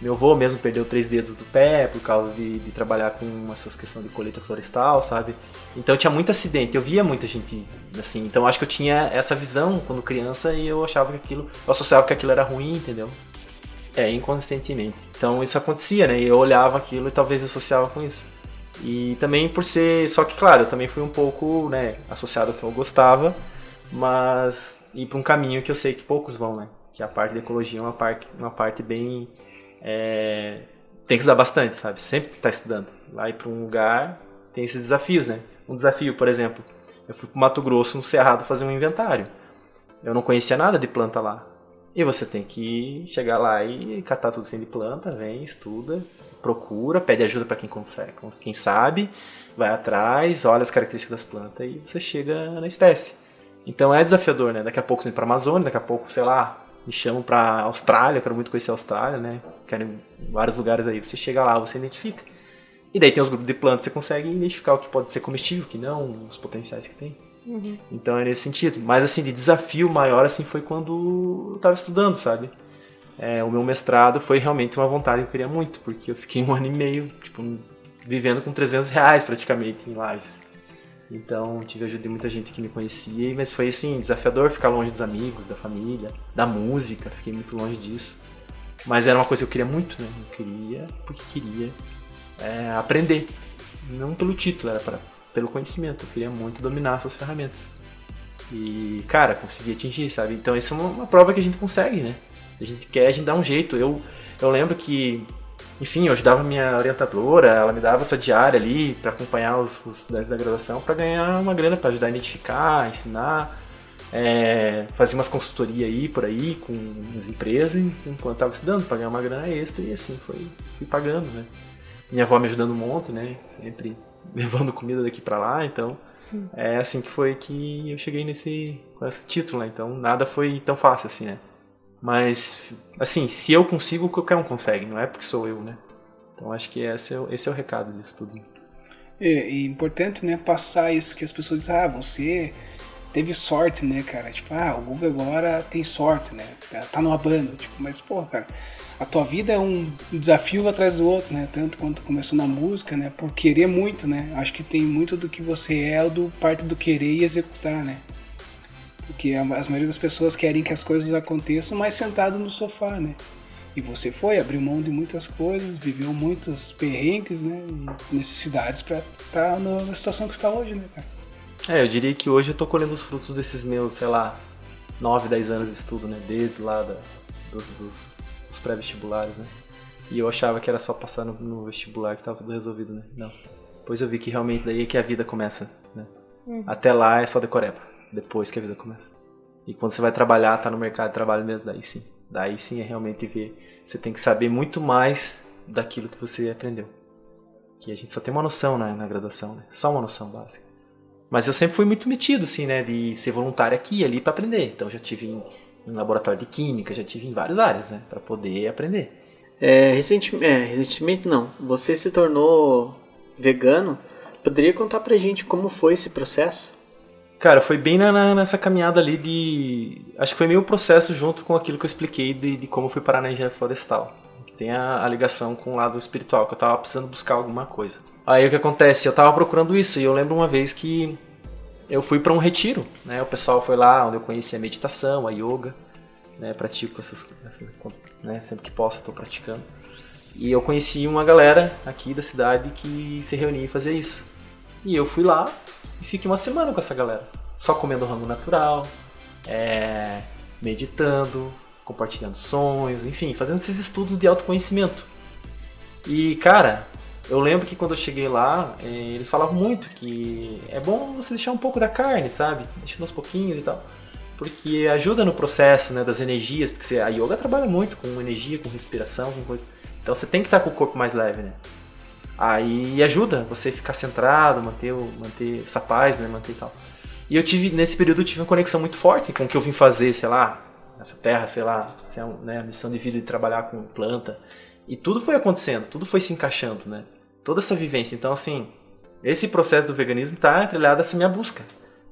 Meu avô mesmo perdeu 3 dedos do pé por causa de trabalhar com essas questões de colheita florestal, sabe? Então tinha muito acidente, eu via muita gente assim. Então acho que eu tinha essa visão quando criança e eu associava que aquilo era ruim, entendeu? Inconscientemente. Então isso acontecia, né? E eu olhava aquilo e talvez associava com isso. E também por ser... Só que, claro, eu também fui um pouco, né, associado ao que eu gostava, mas ir para um caminho que eu sei que poucos vão, né? Que a parte da ecologia é uma parte bem... tem que estudar bastante, sabe? Sempre tá estudando. Vai para um lugar, tem esses desafios, né? Um desafio, por exemplo, eu fui para Mato Grosso, no Cerrado, fazer um inventário. Eu não conhecia nada de planta lá. E você tem que chegar lá e catar tudo sem de planta, vem, estuda, procura, pede ajuda para quem consegue, quem sabe, vai atrás, olha as características das plantas e você chega na espécie. Então é desafiador, né? Daqui a pouco você vem para a Amazônia, daqui a pouco, sei lá, me chamam para Austrália, eu quero muito conhecer a Austrália, né? Quero ir em vários lugares aí. Você chega lá, você identifica. E daí tem os grupos de plantas, você consegue identificar o que pode ser comestível, o que não, os potenciais que tem. Uhum. Então é nesse sentido. Mas assim, de desafio maior assim foi quando eu estava estudando, sabe? O meu mestrado foi realmente uma vontade que eu queria muito, porque eu fiquei 1 ano e meio, tipo, vivendo com R$300 praticamente em Lages. Então tive a ajuda de muita gente que me conhecia, mas foi assim, desafiador ficar longe dos amigos, da família, da música, fiquei muito longe disso. Mas era uma coisa que eu queria muito, né? Eu queria porque queria aprender. Não pelo título, era pelo conhecimento. Eu queria muito dominar essas ferramentas. E, cara, consegui atingir, sabe? Então isso é uma prova que a gente consegue, né? A gente quer, a gente dá um jeito. Eu lembro que, enfim, eu ajudava a minha orientadora, ela me dava essa diária ali para acompanhar os estudantes da graduação para ganhar uma grana, para ajudar a identificar, ensinar, fazer umas consultorias aí, por aí, com as empresas, enquanto eu estava estudando, para ganhar uma grana extra e assim, fui pagando, né? Minha avó me ajudando um monte, né? Sempre levando comida daqui para lá, então é assim que foi que eu cheguei com esse título, né? Então nada foi tão fácil assim, né? Mas, assim, se eu consigo, qualquer um consegue, não é porque sou eu, né? Então acho que esse é o recado disso tudo. É importante, né, passar isso, que as pessoas dizem, você teve sorte, né, cara? Tipo, o Guga agora tem sorte, né? Tá numa banda, tipo, mas, porra, cara, a tua vida é um desafio atrás do outro, né? Tanto quando começou na música, né? Por querer muito, né? Acho que tem muito do que você parte do querer e executar, né? Porque a maioria das pessoas querem que as coisas aconteçam, mas sentado no sofá, né? E você abriu mão de muitas coisas, viveu muitos perrengues, né? E necessidades para estar na situação que está hoje, né, cara? Eu diria que hoje eu tô colhendo os frutos desses meus, sei lá, 9, 10 anos de estudo, né? Desde lá dos pré-vestibulares, né? E eu achava que era só passar no vestibular que tava tudo resolvido, né? Não. Depois eu vi que realmente daí é que a vida começa, né? Até lá é só decoreba. Depois que a vida começa. E quando você vai trabalhar, tá no mercado de trabalho mesmo, daí sim é realmente ver. Você tem que saber muito mais daquilo que você aprendeu. Que a gente só tem uma noção, né, na graduação, né? Só uma noção básica. Mas eu sempre fui muito metido, assim, né, de ser voluntário aqui e ali para aprender. Então já tive em laboratório de química, já tive em várias áreas, né, para poder aprender. Recentemente não. Você se tornou vegano. Poderia contar pra gente como foi esse processo? Cara, foi bem nessa caminhada ali acho que foi meio processo junto com aquilo que eu expliquei de como eu fui parar na engenharia florestal. Que tem a ligação com o lado espiritual, que eu tava precisando buscar alguma coisa. Aí o que acontece? Eu tava procurando isso e eu lembro uma vez que eu fui para um retiro, né? O pessoal foi lá onde eu conheci a meditação, a yoga, né? Pratico essas né? Sempre que posso estou praticando. E eu conheci uma galera aqui da cidade que se reunia e fazia isso. E eu fui lá e fiquei uma semana com essa galera. Só comendo rango natural, meditando, compartilhando sonhos, enfim, fazendo esses estudos de autoconhecimento. E, cara, eu lembro que quando eu cheguei lá, eles falavam muito que é bom você deixar um pouco da carne, sabe? Deixando aos pouquinhos e tal. Porque ajuda no processo, né, das energias, porque a yoga trabalha muito com energia, com respiração, com coisa. Então você tem que estar com o corpo mais leve, né? Aí ajuda você ficar centrado, manter essa paz, né, manter e tal. E nesse período eu tive uma conexão muito forte com o que eu vim fazer, sei lá, nessa terra, sei lá, né, a missão de vida de trabalhar com planta. E tudo foi acontecendo, tudo foi se encaixando, né? Toda essa vivência. Então, assim, esse processo do veganismo tá atrelhado a essa minha busca.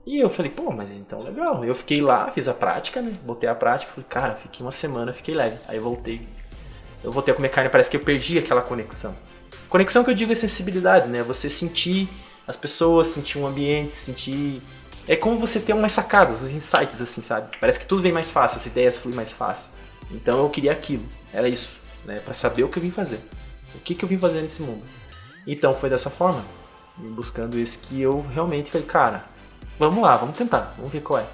E eu falei, pô, mas então legal. Eu fiquei lá, fiz a prática, né? Botei a prática, falei, cara, fiquei uma semana, fiquei leve. Aí eu voltei a comer carne, parece que eu perdi aquela conexão. Conexão que eu digo é sensibilidade, né? Você sentir as pessoas, sentir um ambiente, sentir... É como você ter umas sacadas, uns insights, assim, sabe? Parece que tudo vem mais fácil, as ideias fluem mais fácil. Então eu queria aquilo, era isso, né? Pra saber o que eu vim fazer. O que eu vim fazer nesse mundo. Então foi dessa forma, buscando isso, que eu realmente falei, cara, vamos lá, vamos tentar, vamos ver qual é.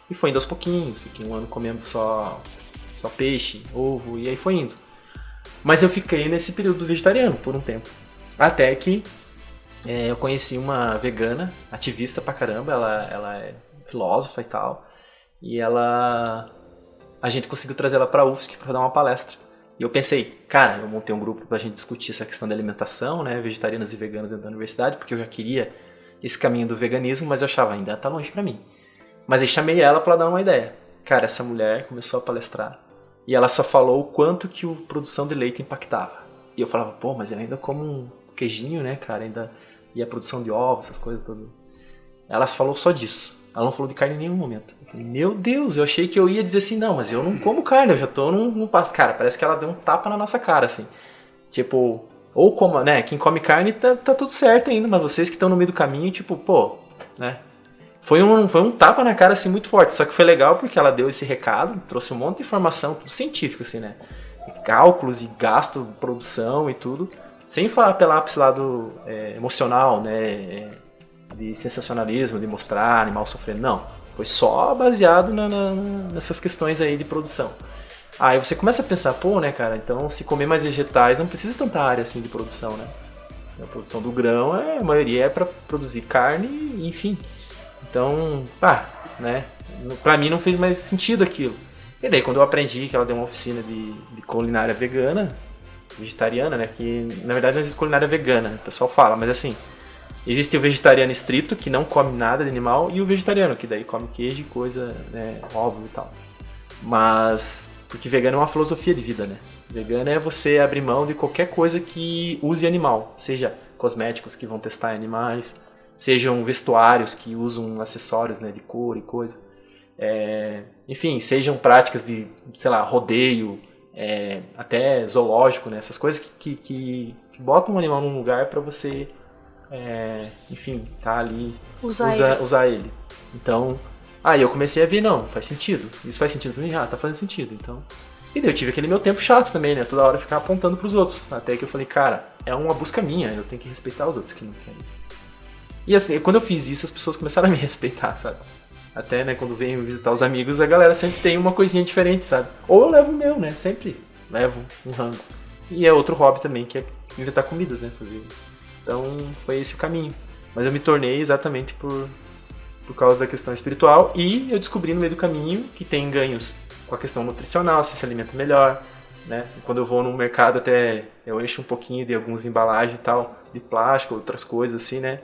E foi indo aos pouquinhos, fiquei um ano comendo só peixe, ovo, e aí foi indo. Mas eu fiquei nesse período vegetariano por um tempo. Até que eu conheci uma vegana, ativista pra caramba, ela é filósofa e tal. E a gente conseguiu trazer ela pra UFSC pra dar uma palestra. E eu pensei, cara, eu montei um grupo pra gente discutir essa questão da alimentação, né, vegetarianos e veganos dentro da universidade, porque eu já queria esse caminho do veganismo, mas eu achava, ainda tá longe pra mim. Mas aí chamei ela pra dar uma ideia. Cara, essa mulher começou a palestrar e ela só falou o quanto que a produção de leite impactava. E eu falava, pô, mas eu ainda como um queijinho, né, cara, ainda... E a produção de ovos, essas coisas todas. Ela falou só disso. Ela não falou de carne em nenhum momento. Eu falei, meu Deus, eu achei que eu ia dizer assim, não, mas eu não como carne, eu já tô num passo. Cara, parece que ela deu um tapa na nossa cara, assim. Tipo, ou como, né, quem come carne tá tudo certo ainda, mas vocês que estão no meio do caminho, tipo, pô, né. Foi um tapa na cara, assim, muito forte. Só que foi legal porque ela deu esse recado, trouxe um monte de informação, tudo científico, assim, né. Cálculos e gasto, produção e tudo. Sem apelar para esse lado emocional, né, de sensacionalismo, de mostrar animal sofrendo, não. Foi só baseado nessas questões aí de produção. Aí você começa a pensar, pô, né, cara, então se comer mais vegetais não precisa tanta área assim de produção, né? A produção do grão, a maioria é para produzir carne, enfim. Então, né, pra mim não fez mais sentido aquilo. E daí quando eu aprendi que ela deu uma oficina de culinária vegana, vegetariana, né? Que na verdade não existe culinária vegana, o pessoal fala, mas assim, existe o vegetariano estrito, que não come nada de animal, e o vegetariano, que daí come queijo e coisa, né, ovos e tal. Mas, porque vegano é uma filosofia de vida, né? Vegano é você abrir mão de qualquer coisa que use animal, seja cosméticos que vão testar em animais, sejam vestuários que usam acessórios, né, de cor e coisa. Enfim, sejam práticas de, sei lá, rodeio, até zoológico, né? Essas coisas que botam um animal num lugar para você, enfim, tá ali, usar ele. Então, aí eu comecei a ver, não, faz sentido. Isso faz sentido pra mim? Tá fazendo sentido, então. E daí eu tive aquele meu tempo chato também, né? Toda hora ficar apontando pros outros. Até que eu falei, cara, é uma busca minha, eu tenho que respeitar os outros que não querem isso. E assim, quando eu fiz isso, as pessoas começaram a me respeitar, sabe? Até, né, quando venho visitar os amigos, a galera sempre tem uma coisinha diferente, sabe? Ou eu levo o meu, né? Sempre levo um rango. E é outro hobby também, que é inventar comidas, né? Então, foi esse o caminho. Mas eu me tornei exatamente por causa da questão espiritual. E eu descobri no meio do caminho que tem ganhos com a questão nutricional, se alimenta melhor, né? Quando eu vou no mercado, até eu encho um pouquinho de algumas embalagens e tal, de plástico, outras coisas assim, né?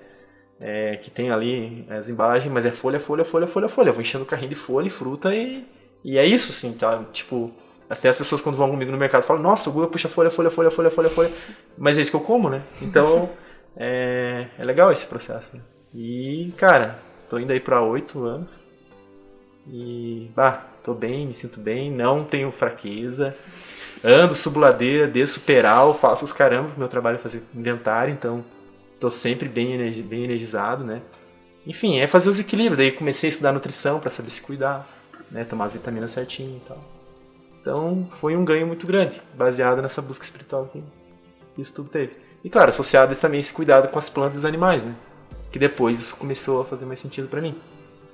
Que tem ali as embalagens, mas é folha. Eu vou enchendo o carrinho de folha e fruta e é isso, assim, tá? Tipo, até as pessoas quando vão comigo no mercado falam, nossa, o Guga puxa folha. Mas é isso que eu como, né? Então, é legal esse processo, né? E, cara, tô indo aí pra 8 anos e, tô bem, me sinto bem, não tenho fraqueza, ando, subo ladeira, desço peral, faço os caramba, meu trabalho é fazer inventário, então tô sempre bem energizado, né? Enfim, é fazer os equilíbrios. Daí comecei a estudar nutrição para saber se cuidar, né? Tomar as vitaminas certinho e tal. Então, foi um ganho muito grande, baseado nessa busca espiritual aqui. isso tudo teve. E claro, associado a isso também esse cuidado com as plantas e os animais, né? Que depois isso começou a fazer mais sentido pra mim.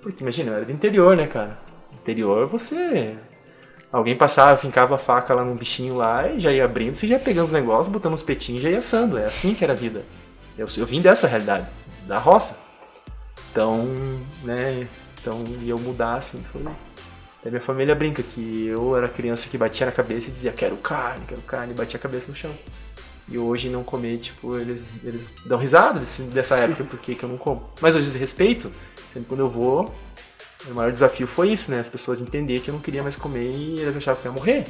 Porque imagina, eu era do interior, né, cara? Interior alguém passava, fincava a faca lá num bichinho lá e já ia abrindo, você já ia pegando os negócios, botando uns petinhos e já ia assando. É assim que era a vida. Eu vim dessa realidade, da roça. Então, né, e eu mudar assim, foi... Até minha família brinca que eu era criança que batia na cabeça e dizia quero carne, e batia a cabeça no chão. E hoje não comer, tipo, eles dão risada dessa época, porque que eu não como. Mas hoje respeito, sempre quando eu vou, o maior desafio foi isso, né? As pessoas entenderem que eu não queria mais comer e eles achavam que eu ia morrer.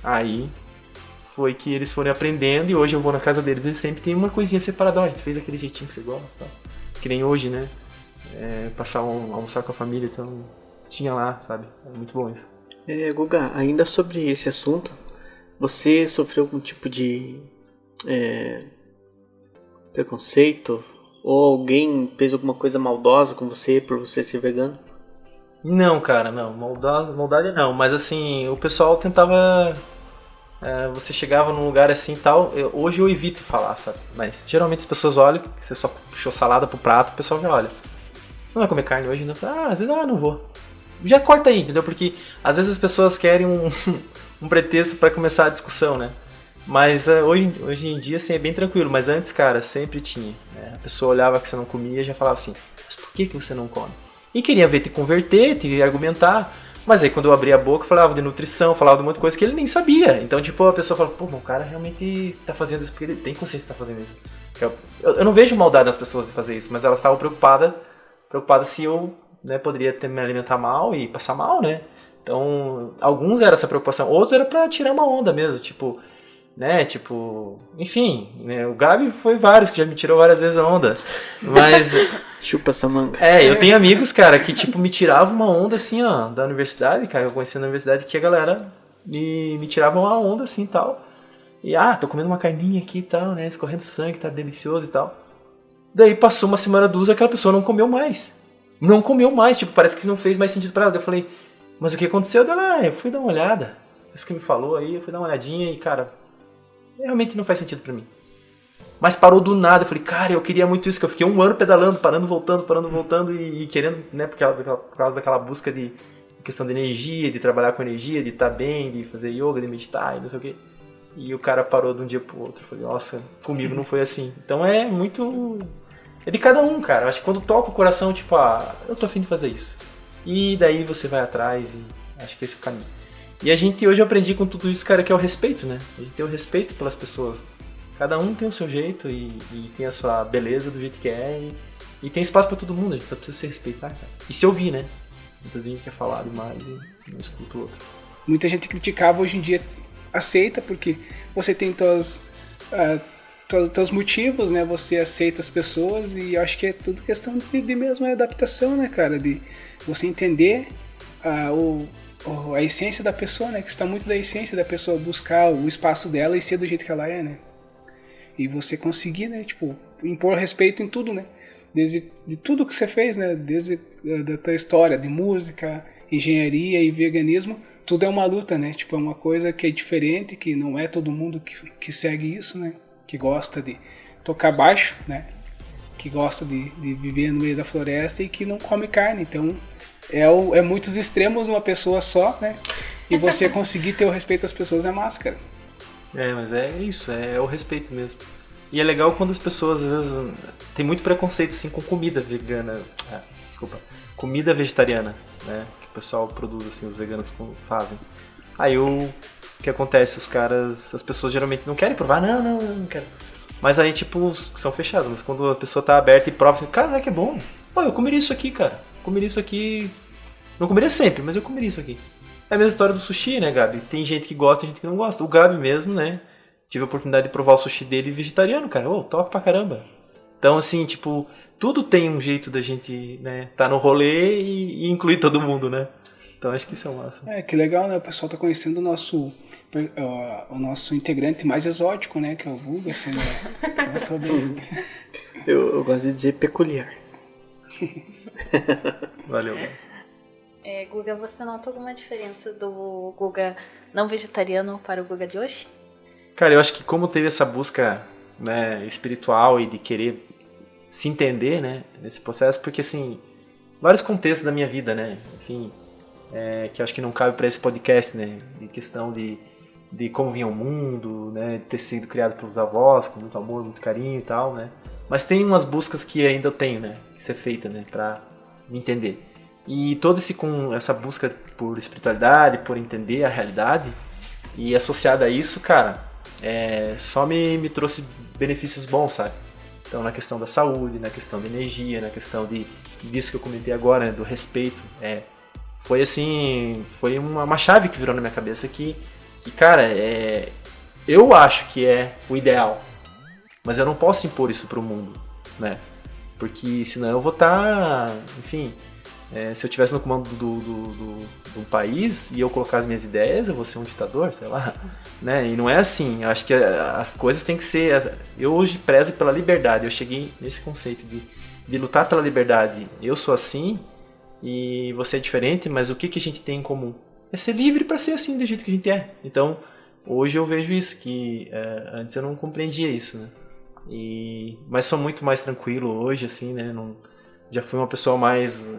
Aí foi que eles foram aprendendo e hoje eu vou na casa deles, eles sempre tem uma coisinha separada. Ó, a gente fez aquele jeitinho que você gosta, tá? Que nem hoje, né? Almoçar com a família, então tinha lá, sabe? É muito bom isso. Guga, ainda sobre esse assunto, você sofreu algum tipo de preconceito? Ou alguém fez alguma coisa maldosa com você por você ser vegano? Não, cara, não. Maldade não. Mas assim, o pessoal tentava... você chegava num lugar assim e tal... Hoje eu evito falar, sabe? Mas geralmente as pessoas olham, você só puxou salada pro prato, o pessoal já olha. Não vai comer carne hoje? Não? Às vezes, não vou. Já corta aí, entendeu? Porque às vezes as pessoas querem um pretexto pra começar a discussão, né? Mas hoje em dia, assim, é bem tranquilo. Mas antes, cara, sempre tinha. Né? A pessoa olhava que você não comia e já falava assim, mas por que você não come? E queria ver te converter, te argumentar. Mas aí quando eu abria a boca, falava de nutrição, falava de um monte de coisa que ele nem sabia. Então, tipo, a pessoa fala, pô, o cara realmente tá fazendo isso porque ele tem consciência de tá fazendo isso. Eu não vejo maldade nas pessoas de fazer isso, mas elas estavam preocupadas se eu, né, poderia me alimentar mal e passar mal, né? Então, alguns era essa preocupação, outros era pra tirar uma onda mesmo, tipo, né, enfim, né, o Gabi foi vários que já me tirou várias vezes a onda, mas... Chupa essa manga. Eu tenho amigos, cara, que, tipo, me tiravam uma onda, assim, ó, da universidade, cara, eu conheci na universidade que a galera me tirava uma onda, assim, e tal, e, tô comendo uma carninha aqui e tal, né, escorrendo sangue, tá delicioso e tal. Daí passou uma semana, duas, aquela pessoa não comeu mais. Não comeu mais, tipo, parece que não fez mais sentido pra ela. Daí eu falei, mas o que aconteceu? Dela, eu fui dar uma olhada. Isso que me falou aí, eu fui dar uma olhadinha e, cara, realmente não faz sentido pra mim. Mas parou do nada, eu falei, cara, eu queria muito isso, que eu fiquei 1 ano pedalando, parando, voltando e querendo, né, por causa daquela busca de questão de energia, de trabalhar com energia, de estar bem, de fazer yoga, de meditar e não sei o quê. E o cara parou de um dia pro outro. Eu falei, nossa, comigo não foi assim. Então é muito... É de cada um, cara. Eu acho que quando toca o coração, tipo, eu tô afim de fazer isso. E daí você vai atrás e acho que esse é o caminho. E a gente, hoje eu aprendi com tudo isso, cara, que é o respeito, né? A gente tem o respeito pelas pessoas. Cada um tem o seu jeito e tem a sua beleza do jeito que é. E tem espaço pra todo mundo, a gente só precisa se respeitar, cara. E se ouvir, né? Muitas vezes a gente quer falar demais e não escuta o outro. Muita gente criticava, hoje em dia aceita, porque você tem teus motivos, né? Você aceita as pessoas e acho que é tudo questão de mesmo adaptação, né, cara? De você entender a essência da pessoa, né? Que está muito da essência da pessoa, buscar o espaço dela e ser do jeito que ela é, né? E você conseguir, né? Tipo, impor respeito em tudo, né? Desde de tudo que você fez, né? Desde da tua história de música, engenharia e veganismo, tudo é uma luta, né? Tipo, é uma coisa que é diferente, que não é todo mundo que segue isso, né? Que gosta de tocar baixo, né? Que gosta de viver no meio da floresta e que não come carne. Então, é muitos extremos numa pessoa só, né? E você conseguir ter o respeito às pessoas é massa, cara. Mas é isso, é o respeito mesmo. E é legal quando as pessoas, às vezes, tem muito preconceito, assim, com comida vegana. Comida vegetariana, né? Que o pessoal produz, assim, os veganos fazem. Aí o que acontece? As pessoas geralmente não querem provar, não quero. Mas aí, tipo, são fechados. Mas quando a pessoa tá aberta e prova, assim, cara, não é que é bom? Pô, eu comeria isso aqui, cara. Comeria isso aqui. Não comeria sempre, mas eu comeria isso aqui. É a mesma história do sushi, né, Gabi? Tem gente que gosta, tem gente que não gosta. O Gabi mesmo, né? Tive a oportunidade de provar o sushi dele vegetariano, cara. Top pra caramba. Então, assim, tipo, tudo tem um jeito da gente, né, tá no rolê e incluir todo mundo, né? Então acho que isso é massa. Que legal, né? O pessoal tá conhecendo o nosso integrante mais exótico, né? Que é o Guga, assim, né? Eu gosto de dizer peculiar. Valeu. Guga, você nota alguma diferença do Guga não vegetariano para o Guga de hoje? Cara, eu acho que como teve essa busca, né, espiritual e de querer se entender, né, nesse processo, porque assim, vários contextos da minha vida, né, enfim, que eu acho que não cabe para esse podcast, né, de questão de como vinha o mundo, né, de ter sido criado pelos avós com muito amor, muito carinho e tal, né, mas tem umas buscas que ainda eu tenho, né, que ser feita, né, para me entender. E todo essa busca por espiritualidade, por entender a realidade, e associada a isso, cara, só me trouxe benefícios bons, sabe? Então, na questão da saúde, na questão da energia, na questão disso que eu comentei agora, né, do respeito, foi assim, foi uma chave que virou na minha cabeça que cara, eu acho que é o ideal, mas eu não posso impor isso pro mundo, né? Porque senão eu vou estar, enfim, se eu estivesse no comando de um país e eu colocar as minhas ideias, eu vou ser um ditador, sei lá, né? E não é assim. Eu acho que as coisas têm que ser... Eu hoje prezo pela liberdade. Eu cheguei nesse conceito de lutar pela liberdade. Eu sou assim e você é diferente, mas o que a gente tem em comum? É ser livre para ser assim do jeito que a gente é. Então, hoje eu vejo isso, que antes eu não compreendia isso, né? Mas sou muito mais tranquilo hoje, assim, né? Já fui uma pessoa mais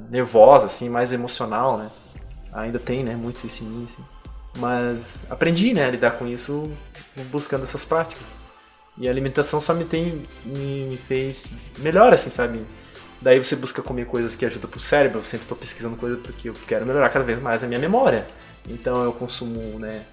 nervosa, assim, mais emocional, né? Ainda tem, né? Muito isso em mim, assim. Mas aprendi, né? A lidar com isso buscando essas práticas. E a alimentação só me fez melhor, assim, sabe? Daí você busca comer coisas que ajudam pro cérebro. Eu sempre estou pesquisando coisas porque eu quero melhorar cada vez mais a minha memória. Então eu consumo, né?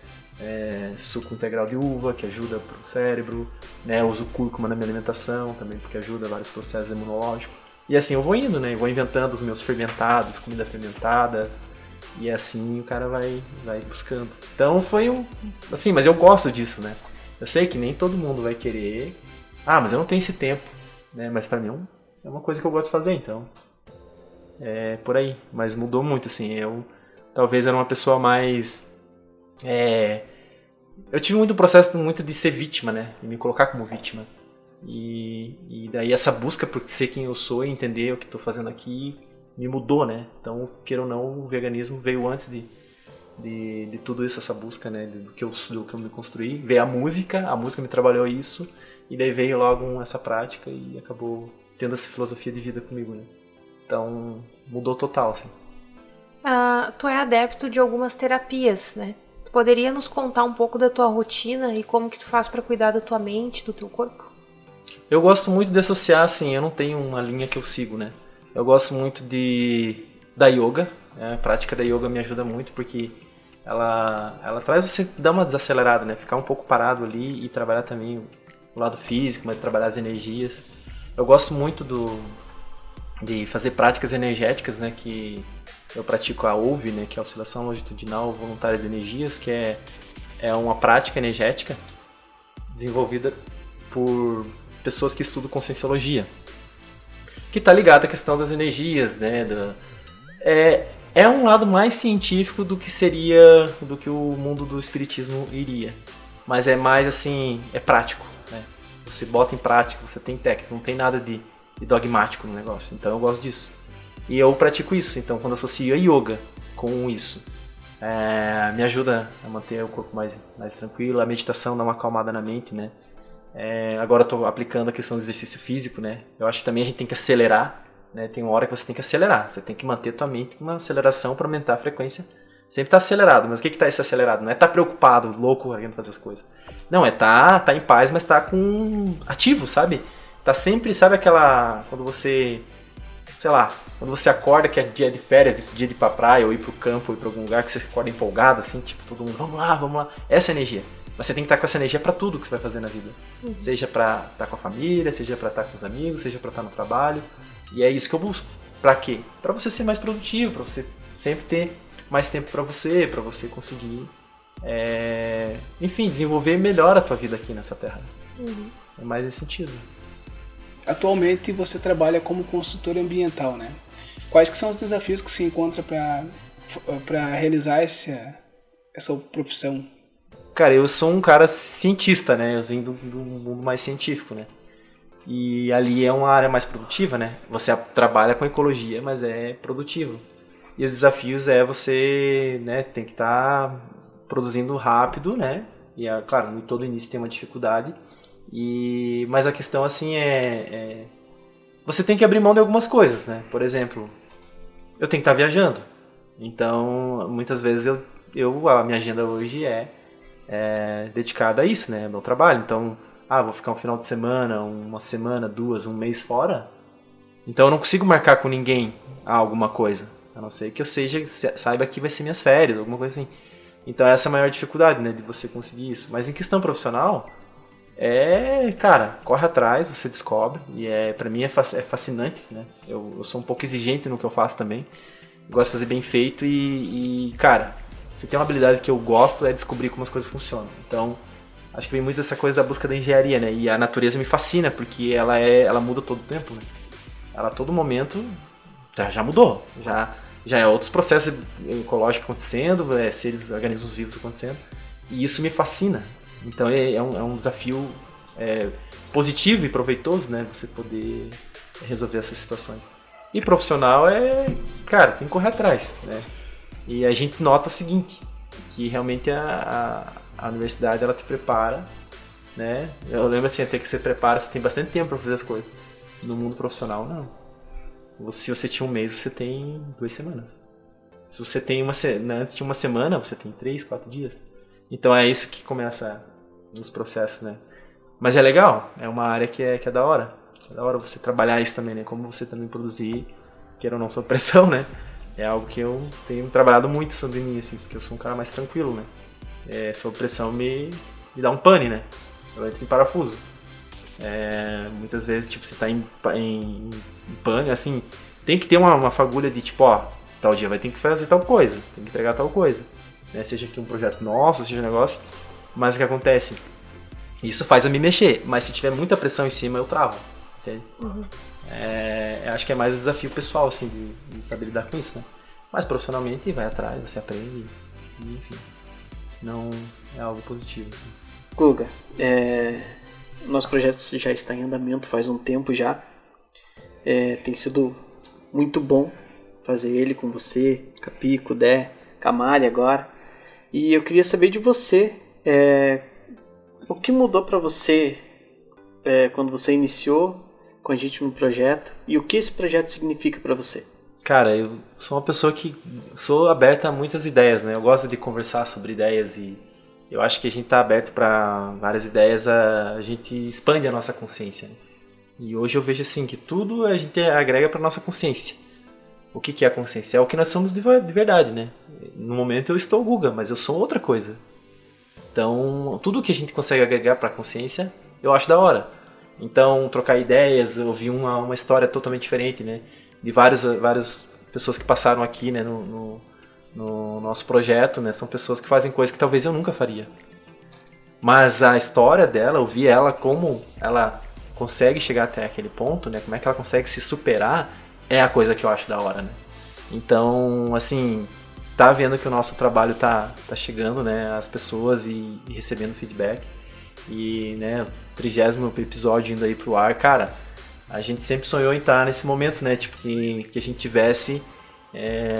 Suco integral de uva, que ajuda pro cérebro, né? Eu uso cúrcuma na minha alimentação também, porque ajuda vários processos imunológicos. E assim eu vou indo, né? Vou inventando os meus fermentados, comidas fermentadas. E assim o cara vai buscando. Então foi assim, mas eu gosto disso, né? Eu sei que nem todo mundo vai querer. Mas eu não tenho esse tempo, né? Mas pra mim é uma coisa que eu gosto de fazer, então. É por aí. Mas mudou muito, assim. Eu talvez era uma pessoa mais... Eu tive muito processo de ser vítima, né? De me colocar como vítima. E daí essa busca por ser quem eu sou e entender o que estou fazendo aqui me mudou, né? Então, queira ou não, o veganismo veio antes de tudo isso, essa busca, né? Do que eu me construí. Veio a música me trabalhou isso, e daí veio logo essa prática e acabou tendo essa filosofia de vida comigo, né? Então, mudou total, assim. Tu é adepto de algumas terapias, né? Tu poderia nos contar um pouco da tua rotina e como que tu faz para cuidar da tua mente, do teu corpo? Eu gosto muito de associar, assim, eu não tenho uma linha que eu sigo, né? Eu gosto muito da yoga, né? A prática da yoga me ajuda muito porque ela traz você dar uma desacelerada, né? Ficar um pouco parado ali e trabalhar também o lado físico, mas trabalhar as energias. Eu gosto muito de fazer práticas energéticas, né? Que eu pratico a OVE, né? Que é a Oscilação Longitudinal Voluntária de Energias, que é uma prática energética desenvolvida por pessoas que estudam Conscienciologia, que está ligada à questão das energias, né? É um lado mais científico do que o mundo do espiritismo iria, mas é mais assim, é prático, né? Você bota em prática, você tem técnica, não tem nada de dogmático no negócio. Então eu gosto disso e eu pratico isso. Então quando associo a yoga com isso, me ajuda a manter o corpo mais tranquilo. A meditação dá uma acalmada na mente, né? Agora eu estou aplicando a questão do exercício físico, né? Eu acho que também a gente tem que acelerar, né? Tem uma hora que você tem que acelerar. Você tem que manter a tua mente com uma aceleração para aumentar a frequência. Sempre tá acelerado, mas o que tá esse acelerado? Não é estar preocupado, louco, querendo fazer as coisas. Não, tá em paz, mas tá ativo, sabe? Tá sempre, sabe aquela... Quando você... Sei lá, quando você acorda que é dia de férias, dia de ir pra praia, ou ir pro campo, ou ir pra algum lugar, que você acorda empolgado, assim, tipo, todo mundo, vamos lá. Essa energia. Mas você tem que estar com essa energia para tudo que você vai fazer na vida. Uhum. Seja para estar com a família, seja para estar com os amigos, seja para estar no trabalho. E é isso que eu busco. Para quê? Para você ser mais produtivo, para você sempre ter mais tempo para você conseguir, enfim, desenvolver melhor a tua vida aqui nessa terra. Uhum. É mais nesse sentido. Atualmente você trabalha como consultor ambiental, né? Quais que são os desafios que se encontra para realizar essa profissão? Cara, eu sou um cara cientista, né? Eu vim do mundo mais científico, né? E ali é uma área mais produtiva, né? Você trabalha com ecologia, mas é produtivo. E os desafios você, né, tem que estar produzindo rápido, né? E, claro, no todo início tem uma dificuldade. Mas a questão, assim, você tem que abrir mão de algumas coisas, né? Por exemplo, eu tenho que estar viajando. Então, muitas vezes a minha agenda hoje é dedicada a isso, né? Meu trabalho. Então, vou ficar um final de semana, uma semana, 2, um mês fora. Então, eu não consigo marcar com ninguém alguma coisa. A não ser que eu saiba que vai ser minhas férias, alguma coisa assim. Então, essa é a maior dificuldade, né? De você conseguir isso. Mas em questão profissional, cara, corre atrás, você descobre. E pra mim é fascinante, né? Eu sou um pouco exigente no que eu faço também. Gosto de fazer bem feito e cara, se tem uma habilidade que eu gosto é descobrir como as coisas funcionam. Então, acho que vem muito dessa coisa da busca da engenharia, né? E a natureza me fascina, porque ela muda todo o tempo, né? Ela a todo momento já mudou. Já é outros processos ecológicos acontecendo, seres, organismos vivos acontecendo. E isso me fascina. Então é um desafio positivo e proveitoso, né? Você poder resolver essas situações. E profissional cara, tem que correr atrás, né? E a gente nota o seguinte, que realmente a universidade, ela te prepara, né? Eu lembro assim, até que você prepara, você tem bastante tempo para fazer as coisas. No mundo profissional, não. Se você tinha um mês, você tem 2 semanas. Se você tem antes tinha uma semana, você tem 3, 4 dias. Então é isso que começa nos processos, né? Mas é legal, é uma área que é da hora. É da hora você trabalhar isso também, né? Como você também produzir, queira ou não, sob pressão, né? É algo que eu tenho trabalhado muito sobre mim, assim, porque eu sou um cara mais tranquilo, né? Sob pressão me dá um pane, né? Eu entro em parafuso. Muitas vezes, tipo, você tá em pane, assim, tem que ter uma fagulha de, tipo, tal dia vai ter que fazer tal coisa, tem que entregar tal coisa, né? Seja aqui um projeto nosso, seja um negócio, mas o que acontece? Isso faz eu me mexer, mas se tiver muita pressão em cima, eu travo, entende? Uhum. Acho que é mais um desafio pessoal, assim, de saber lidar com isso, né? Mas profissionalmente, vai atrás, você aprende, e, enfim, não é algo positivo, assim. Guga, nosso projeto já está em andamento faz um tempo já. Tem sido muito bom fazer ele com você, Capi, com o Dé, com a Mari agora. E eu queria saber de você, o que mudou para você quando você iniciou com a gente no projeto e o que esse projeto significa para você? Cara, eu sou uma pessoa que sou aberta a muitas ideias, né? Eu gosto de conversar sobre ideias e eu acho que a gente tá aberto para várias ideias, a gente expande a nossa consciência, né? E hoje eu vejo assim que tudo a gente agrega para nossa consciência. O que é a consciência? É o que nós somos de verdade, né? No momento eu estou Guga, mas eu sou outra coisa. Então, tudo que a gente consegue agregar para a consciência, eu acho da hora. Então, trocar ideias, ouvir uma história totalmente diferente, né? De várias pessoas que passaram aqui, né, no nosso projeto, né? São pessoas que fazem coisas que talvez eu nunca faria. Mas a história dela, ouvir ela, como ela consegue chegar até aquele ponto, né? Como é que ela consegue se superar, é a coisa que eu acho da hora, né? Então, assim, tá vendo que o nosso trabalho tá chegando, né? As pessoas e recebendo feedback. E, né, o 30º episódio indo aí pro ar, cara, a gente sempre sonhou em estar nesse momento, né? Tipo, que a gente tivesse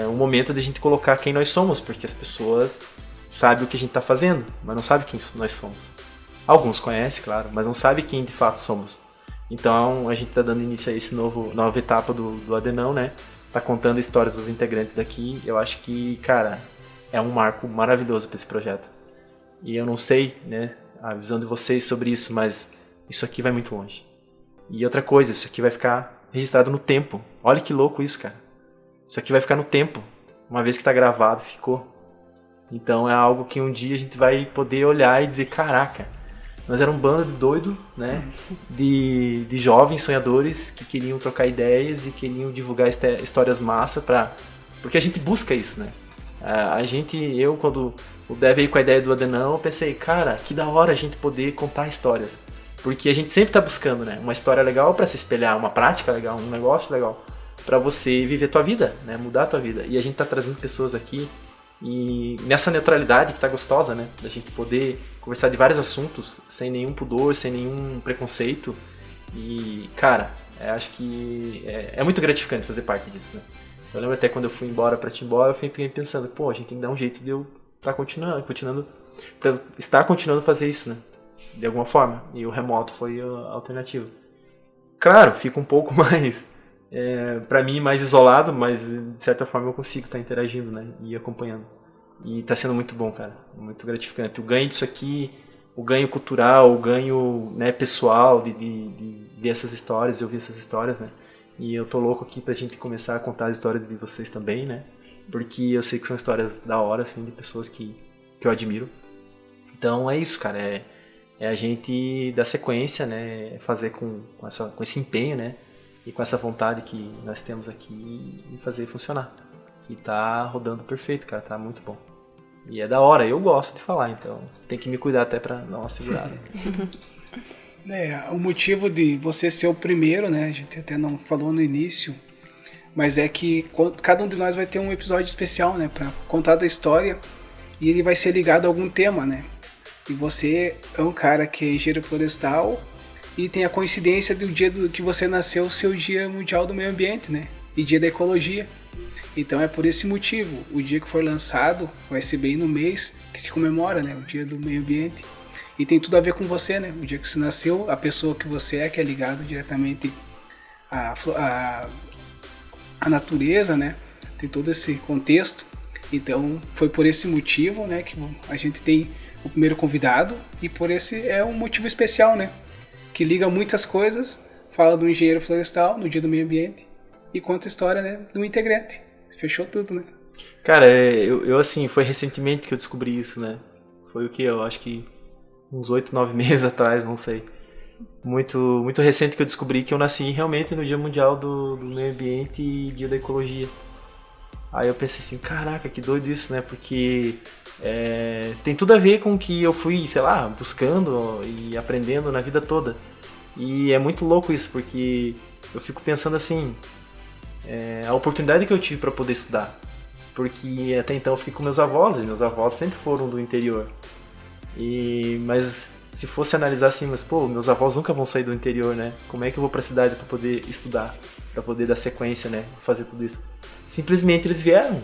um momento de a gente colocar quem nós somos, porque as pessoas sabem o que a gente tá fazendo, mas não sabem quem nós somos. Alguns conhecem, claro, mas não sabem quem de fato somos. Então a gente tá dando início a essa nova etapa do Adenão, né? Tá contando histórias dos integrantes daqui. Eu acho que, cara, é um marco maravilhoso para esse projeto. E eu não sei, né, a visão de vocês sobre isso, mas isso aqui vai muito longe. E outra coisa, isso aqui vai ficar registrado no tempo. Olha que louco isso, cara. Isso aqui vai ficar no tempo. Uma vez que tá gravado, ficou. Então é algo que um dia a gente vai poder olhar e dizer, caraca, nós éramos um bando de doido, né? De jovens sonhadores que queriam trocar ideias e queriam divulgar histórias massa porque a gente busca isso, né? Quando o Dé veio com a ideia do Adenão, eu pensei, cara, que da hora a gente poder contar histórias. Porque a gente sempre tá buscando, né? Uma história legal para se espelhar, uma prática legal, um negócio legal para você viver a tua vida, né? Mudar a tua vida. E a gente tá trazendo pessoas aqui e nessa neutralidade que tá gostosa, né? Da gente poder conversar de vários assuntos sem nenhum pudor, sem nenhum preconceito. E, cara, acho que é muito gratificante fazer parte disso, né? Eu lembro até quando eu fui embora pra Timbó, eu fiquei pensando, pô, a gente tem que dar um jeito de eu estar continuando para estar continuando a fazer isso, né? De alguma forma. E o remoto foi a alternativa. Claro, fica um pouco mais, para mim, mais isolado, mas de certa forma eu consigo estar interagindo, né? E acompanhando. E tá sendo muito bom, cara. Muito gratificante. O ganho disso aqui, o ganho cultural, o ganho, né, pessoal de ver essas histórias, eu ouvir essas histórias, né? E eu tô louco aqui pra gente começar a contar as histórias de vocês também, né? Porque eu sei que são histórias da hora, assim, de pessoas que eu admiro. Então é isso, cara. É a gente dar sequência, né? Fazer com esse empenho, né? E com essa vontade que nós temos aqui e fazer funcionar. Que tá rodando perfeito, cara. Tá muito bom. E é da hora. Eu gosto de falar, então tem que me cuidar até pra dar uma segurada. O motivo de você ser o primeiro, né? A gente até não falou no início, mas é que cada um de nós vai ter um episódio especial, né? Pra contar da história e ele vai ser ligado a algum tema, né? E você é um cara que é engenheiro florestal e tem a coincidência do dia que você nasceu, o seu Dia Mundial do Meio Ambiente, né? E Dia da Ecologia. Então é por esse motivo, o dia que for lançado vai ser bem no mês que se comemora, né? O Dia do Meio Ambiente. E tem tudo a ver com você, né? O dia que você nasceu, a pessoa que você é, que é ligado diretamente à natureza, né? Tem todo esse contexto. Então foi por esse motivo, né, que a gente tem o primeiro convidado e por esse é um motivo especial, né? Que liga muitas coisas, fala do engenheiro florestal no Dia do Meio Ambiente e conta a história, né, do integrante. Fechou tudo, né? Cara, eu assim, foi recentemente que eu descobri isso, né? Foi o que? Eu acho que uns 8, 9 meses atrás, não sei. Muito, muito recente que eu descobri que eu nasci realmente no Dia Mundial do Meio Ambiente e Dia da Ecologia. Aí eu pensei assim, caraca, que doido isso, né? Porque tem tudo a ver com o que eu fui, sei lá, buscando e aprendendo na vida toda. E é muito louco isso, porque eu fico pensando assim, a oportunidade que eu tive para poder estudar. Porque até então eu fiquei com meus avós, e meus avós sempre foram do interior. Mas se fosse analisar assim, meus avós nunca vão sair do interior, né? Como é que eu vou pra cidade para poder estudar, para poder dar sequência, né? Fazer tudo isso. Simplesmente eles vieram.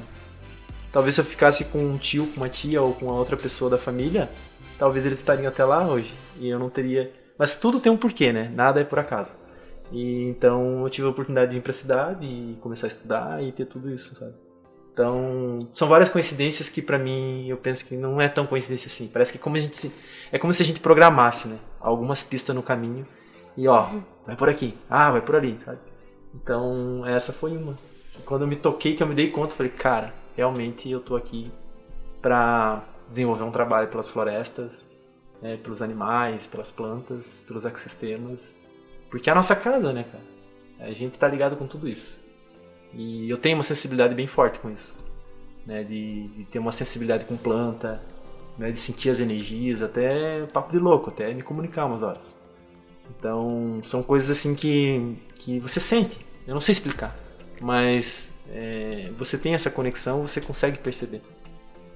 Talvez se eu ficasse com um tio, com uma tia ou com a outra pessoa da família, talvez eles estariam até lá hoje. E eu não teria... Mas tudo tem um porquê, né? Nada é por acaso. E então eu tive a oportunidade de vir pra cidade e começar a estudar e ter tudo isso, sabe? Então, são várias coincidências que pra mim, eu penso que não é tão coincidência assim. Parece que é como se a gente programasse, né? Algumas pistas no caminho e vai por aqui, vai por ali, sabe? Então, essa foi uma. Quando eu me toquei, que eu me dei conta, eu falei, cara, realmente eu tô aqui pra desenvolver um trabalho pelas florestas, né, pelos animais, pelas plantas, pelos ecossistemas. Porque é a nossa casa, né, cara? A gente tá ligado com tudo isso. E eu tenho uma sensibilidade bem forte com isso, né? De ter uma sensibilidade com planta, né? De sentir as energias, até papo de louco, até me comunicar umas horas. Então, são coisas assim que você sente. Eu não sei explicar, mas você tem essa conexão, você consegue perceber.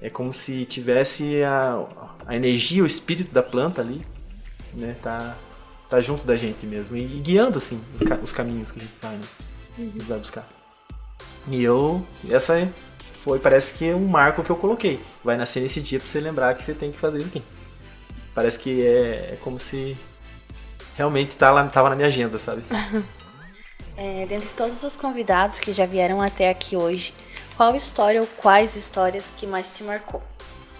É como se tivesse a energia, o espírito da planta ali, né? Tá junto da gente mesmo e guiando assim os caminhos que a gente vai, né? A gente vai buscar. E essa parece que é um marco que eu coloquei. Vai nascer nesse dia pra você lembrar que você tem que fazer isso aqui. Parece que é como se realmente tava na minha agenda, sabe? Dentre todos os convidados que já vieram até aqui hoje, qual história ou quais histórias que mais te marcou?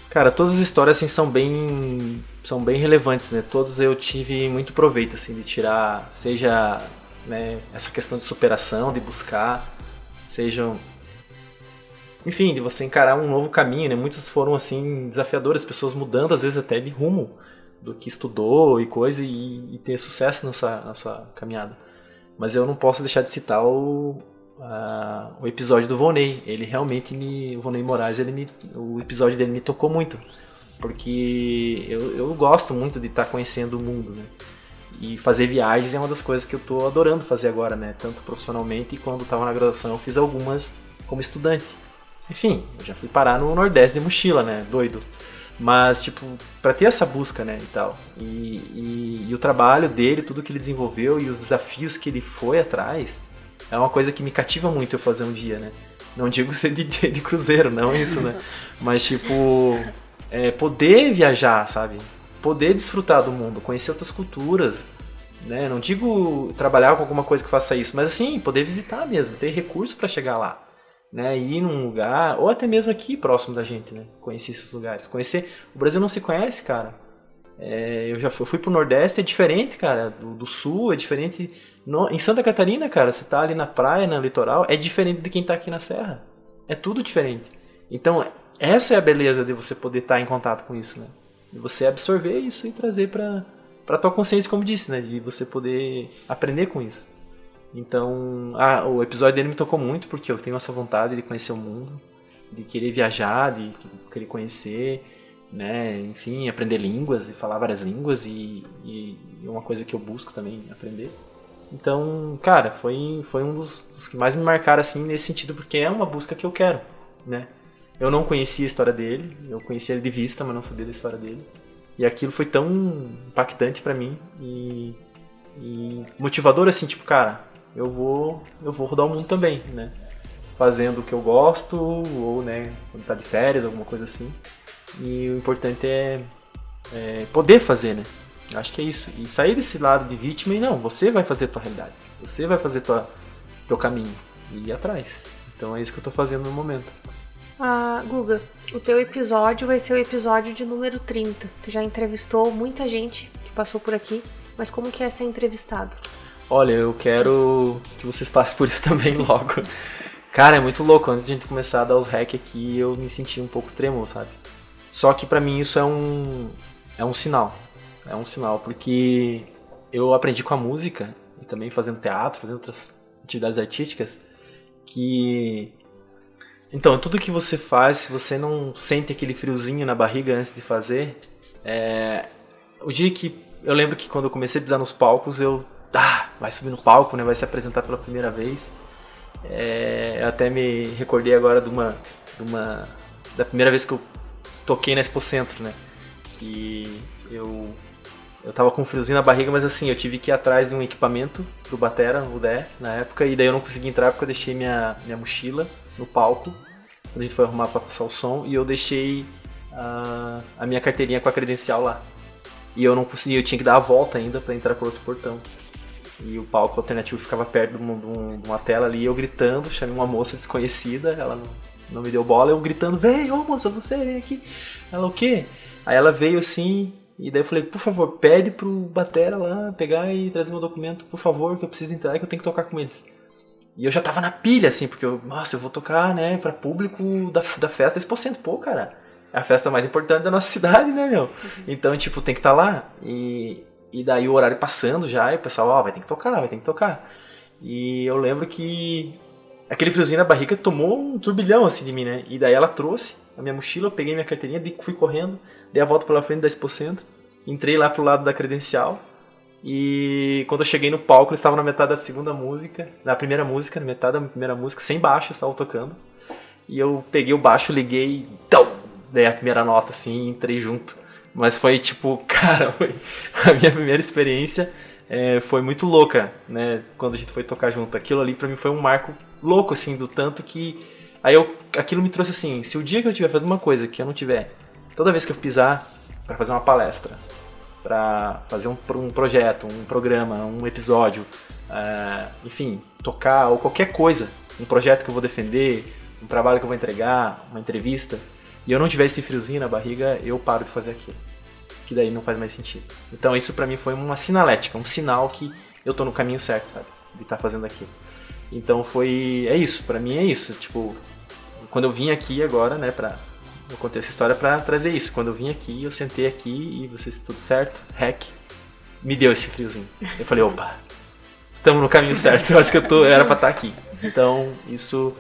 Cara, todas as histórias assim são bem relevantes, né? Todas eu tive muito proveito assim de tirar, seja, né, essa questão de superação, de buscar, sejam, enfim, de você encarar um novo caminho, né? Muitos foram assim desafiadores, pessoas mudando às vezes até de rumo do que estudou e coisa e ter sucesso na sua caminhada. Mas eu não posso deixar de citar o episódio do Volney. Ele realmente o Volney Moraes, o episódio dele me tocou muito, porque eu gosto muito de estar conhecendo o mundo, né? E fazer viagens é uma das coisas que eu tô adorando fazer agora, né? Tanto profissionalmente, e quando eu tava na graduação eu fiz algumas como estudante. Enfim, eu já fui parar no Nordeste de mochila, né? Doido. Mas, tipo, pra ter essa busca, né, e tal. E o trabalho dele, tudo que ele desenvolveu e os desafios que ele foi atrás, é uma coisa que me cativa muito eu fazer um dia, né? Não digo ser DJ de cruzeiro, não é isso, né? Mas, tipo, poder viajar, sabe? Poder desfrutar do mundo, conhecer outras culturas, né? Não digo trabalhar com alguma coisa que faça isso, mas assim, poder visitar mesmo, ter recurso para chegar lá, né? Ir num lugar, ou até mesmo aqui próximo da gente, né? Conhecer esses lugares. Conhecer... O Brasil não se conhece, cara. Eu já fui pro Nordeste, é diferente, cara. Do Sul é diferente. Em Santa Catarina, cara, você tá ali na praia, no litoral, é diferente de quem tá aqui na Serra. É tudo diferente. Então, essa é a beleza de você poder estar em contato com isso, né? De você absorver isso e trazer pra tua consciência, como disse, né? De você poder aprender com isso. Então, o episódio dele me tocou muito, porque eu tenho essa vontade de conhecer o mundo, de querer viajar, de querer conhecer, né? Enfim, aprender línguas e falar várias línguas e é uma coisa que eu busco também aprender. Então, cara, foi um dos que mais me marcaram assim nesse sentido, porque é uma busca que eu quero, né? Eu não conhecia a história dele, eu conhecia ele de vista, mas não sabia da história dele. E aquilo foi tão impactante pra mim e motivador assim, tipo, cara, eu vou rodar o mundo também, né? Fazendo o que eu gosto, ou, né, quando tá de férias, alguma coisa assim. E o importante é poder fazer, né? Acho que é isso. E sair desse lado de vítima e não, você vai fazer a tua realidade. Você vai fazer teu caminho e ir atrás. Então é isso que eu tô fazendo no momento. Guga, o teu episódio vai ser o episódio de número 30. Tu já entrevistou muita gente que passou por aqui, mas como que é ser entrevistado? Olha, eu quero que vocês passem por isso também logo. Cara, é muito louco. Antes de a gente começar a dar os hack aqui, eu me senti um pouco trêmulo, sabe? Só que pra mim isso é um sinal. É um sinal, porque eu aprendi com a música, e também fazendo teatro, fazendo outras atividades artísticas, que... Então, tudo que você faz, se você não sente aquele friozinho na barriga antes de fazer, o dia que... Eu lembro que quando eu comecei a pisar nos palcos, vai subir no palco, né? Vai se apresentar pela primeira vez. Eu até me recordei agora da primeira vez que eu toquei na Expo Centro, né? E eu tava com um friozinho na barriga, mas assim, eu tive que ir atrás de um equipamento pro batera, o Dé, na época, e daí eu não consegui entrar porque eu deixei minha mochila no palco, quando a gente foi arrumar pra passar o som, e eu deixei a minha carteirinha com a credencial lá. E eu não consegui, eu tinha que dar a volta ainda pra entrar por outro portão. E o palco alternativo ficava perto de uma tela ali, eu gritando, chamei uma moça desconhecida, ela não me deu bola, eu gritando, vem, ô moça, você vem aqui. Ela, o quê? Aí ela veio assim, e daí eu falei, por favor, pede pro batera lá pegar e trazer meu documento, por favor, que eu preciso entrar, que eu tenho que tocar com eles. E eu já tava na pilha, assim, porque eu vou tocar, né, pra público da festa Expo Centro. Pô, cara, é a festa mais importante da nossa cidade, né, meu? Então, tipo, tem que estar lá. E daí o horário passando já, e o pessoal, vai ter que tocar. E eu lembro que aquele friozinho na barriga tomou um turbilhão, assim, de mim, né? E daí ela trouxe a minha mochila, eu peguei minha carteirinha, fui correndo, dei a volta pela frente da Expo Centro, entrei lá pro lado da credencial. E quando eu cheguei no palco, eles estavam na metade da segunda música, na metade da primeira música, sem baixo, eles estavam tocando. E eu peguei o baixo, liguei, dei a primeira nota assim e entrei junto. Mas foi tipo, cara, foi a minha primeira experiência foi muito louca, né? Quando a gente foi tocar junto. Aquilo ali pra mim foi um marco louco, assim, do tanto que... Aí aquilo me trouxe assim, se o dia que eu tiver fazendo uma coisa que eu não tiver, toda vez que eu pisar pra fazer uma palestra, para fazer um projeto, um programa, um episódio, enfim, tocar ou qualquer coisa, um projeto que eu vou defender, um trabalho que eu vou entregar, uma entrevista, e eu não tiver esse friozinho na barriga, eu paro de fazer aquilo, que daí não faz mais sentido. Então isso pra mim foi uma sinalética, um sinal que eu tô no caminho certo, sabe, de estar fazendo aquilo. Então pra mim é isso, tipo, quando eu vim aqui agora, né, eu contei essa história pra trazer isso. Quando eu vim aqui, eu sentei aqui e vocês, tudo certo, hack, me deu esse friozinho. Eu falei, opa, estamos no caminho certo, eu acho que era pra estar aqui. Então, isso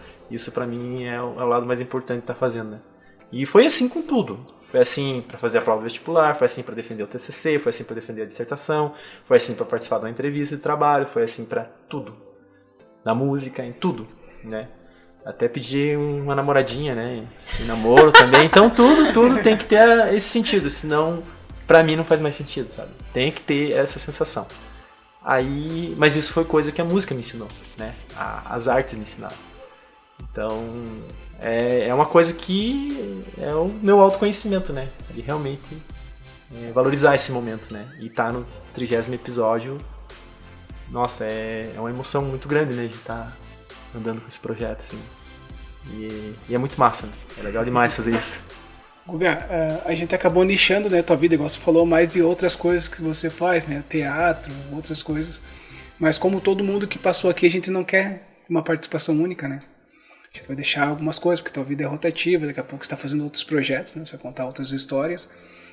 pra mim é o lado mais importante de estar fazendo, né? E foi assim com tudo. Foi assim pra fazer a prova vestibular, foi assim pra defender o TCC, foi assim pra defender a dissertação, foi assim pra participar de uma entrevista de trabalho, foi assim pra tudo. Na música, em tudo, né? Até pedir uma namoradinha, né? E namoro também. Então tudo tem que ter esse sentido. Senão, pra mim, não faz mais sentido, sabe? Tem que ter essa sensação. Mas isso foi coisa que a música me ensinou, né? As artes me ensinaram. Então, é uma coisa que é o meu autoconhecimento, né? E realmente valorizar esse momento, né? E tá no 30º episódio, nossa, é uma emoção muito grande, né? De estar andando com esse projeto, assim. E é muito massa, né? É legal demais fazer isso. Guga, a gente acabou nichando, né, tua vida, igual você falou, mais de outras coisas que você faz, né? Teatro, outras coisas. Mas como todo mundo que passou aqui, a gente não quer uma participação única, né? A gente vai deixar algumas coisas, porque tua vida é rotativa, daqui a pouco você está fazendo outros projetos, né? Você vai contar outras histórias.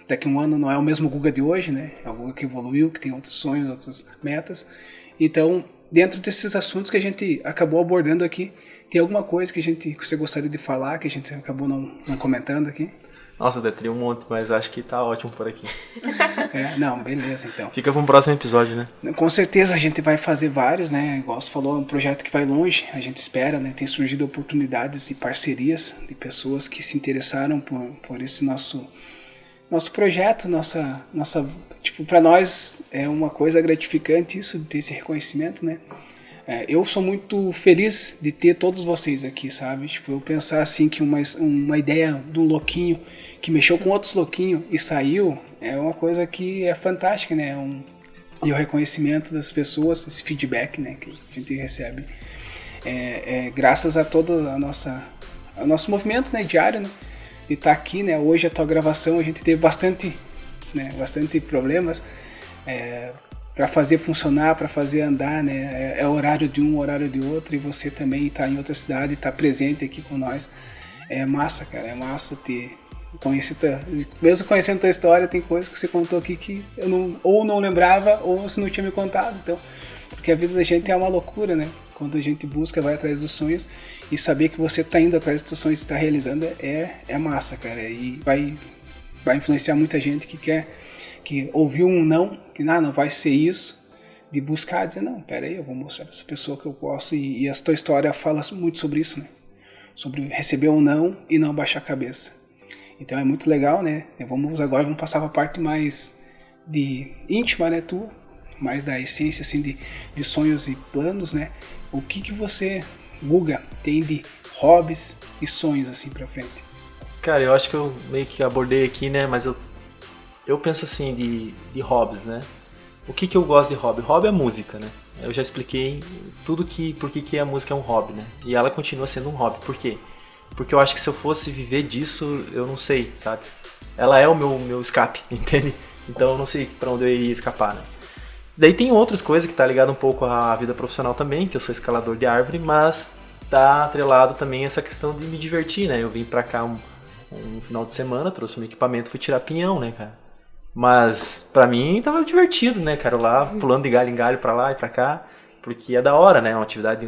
Daqui a um ano não é o mesmo Guga de hoje, né? É o Guga que evoluiu, que tem outros sonhos, outras metas. Então, dentro desses assuntos que a gente acabou abordando aqui, tem alguma coisa que você gostaria de falar, que a gente acabou não comentando aqui? Nossa, teria um monte, mas acho que tá ótimo por aqui. Não, beleza, então. Fica para um próximo episódio, né? Com certeza a gente vai fazer vários, né? Igual você falou, é um projeto que vai longe, a gente espera, né? Tem surgido oportunidades e parcerias de pessoas que se interessaram por esse nosso projeto, tipo, para nós é uma coisa gratificante isso, de ter esse reconhecimento, né? Eu sou muito feliz de ter todos vocês aqui, sabe? Tipo, eu pensar assim que uma ideia de um louquinho que mexeu com outros louquinhos e saiu, é uma coisa que é fantástica, né? E o reconhecimento das pessoas, esse feedback, né, que a gente recebe, graças a todo o nosso movimento, né, diário, né, de estar aqui, né? Hoje a tua gravação a gente teve bastante problemas, para fazer funcionar, para fazer andar, né? É horário de um, horário de outro, e você também está em outra cidade, está presente aqui com nós. É massa, cara, é massa ter conhecido, mesmo conhecendo a tua história, tem coisas que você contou aqui que eu não lembrava, ou você não tinha me contado. Então, porque a vida da gente é uma loucura, né? Quando a gente busca, vai atrás dos sonhos, e saber que você está indo atrás dos seus sonhos e está realizando é massa, cara, e vai influenciar muita gente que ouviu um não, que não vai ser isso, de buscar, dizer, não, pera aí, eu vou mostrar pra essa pessoa que eu posso, e a tua história fala muito sobre isso, né? Sobre receber um não e não baixar a cabeça. Então é muito legal, né? Vamos passar para a parte mais íntima, né, tua, mais da essência, assim, de sonhos e planos, né? O que você, Guga, tem de hobbies e sonhos, assim, pra frente? Cara, eu acho que eu meio que abordei aqui, né, mas eu penso assim, de hobbies, né? O que eu gosto de hobby? Hobby é música, né? Eu já expliquei por que a música é um hobby, né? E ela continua sendo um hobby. Por quê? Porque eu acho que se eu fosse viver disso, eu não sei, sabe? Ela é o meu escape, entende? Então eu não sei pra onde eu iria escapar, né? Daí tem outras coisas que tá ligado um pouco à vida profissional também, que eu sou escalador de árvore, mas tá atrelado também essa questão de me divertir, né? Eu vim pra cá um final de semana, trouxe meu equipamento, fui tirar pinhão, né, cara? Mas pra mim tava divertido, né, cara? Eu lá pulando de galho em galho pra lá e pra cá, porque é da hora, né? É uma atividade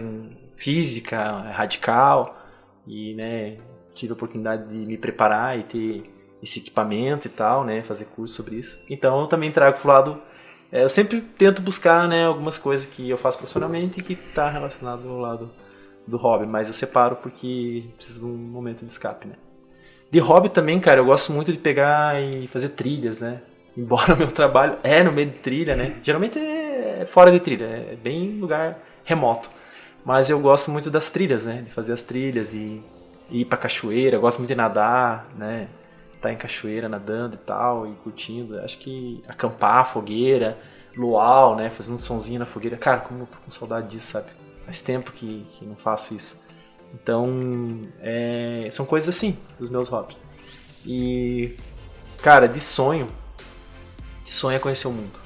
física, radical, e, né, tive a oportunidade de me preparar e ter esse equipamento e tal, né? Fazer curso sobre isso. Então eu também trago pro lado. Eu sempre tento buscar, né, algumas coisas que eu faço profissionalmente e que tá relacionado ao lado do hobby, mas eu separo porque preciso de um momento de escape, né? De hobby também, cara, eu gosto muito de pegar e fazer trilhas, né? Embora o meu trabalho é no meio de trilha, né? Geralmente é fora de trilha, é bem lugar remoto. Mas eu gosto muito das trilhas, né? De fazer as trilhas e ir pra cachoeira. Eu gosto muito de nadar, né? Tá em cachoeira nadando e tal, e curtindo. Acho que acampar, fogueira, luau, né? Fazendo um sonzinho na fogueira. Cara, como eu tô com saudade disso, sabe? Faz tempo que não faço isso. Então, são coisas assim, dos meus hobbies. E, cara, de sonho é conhecer o mundo.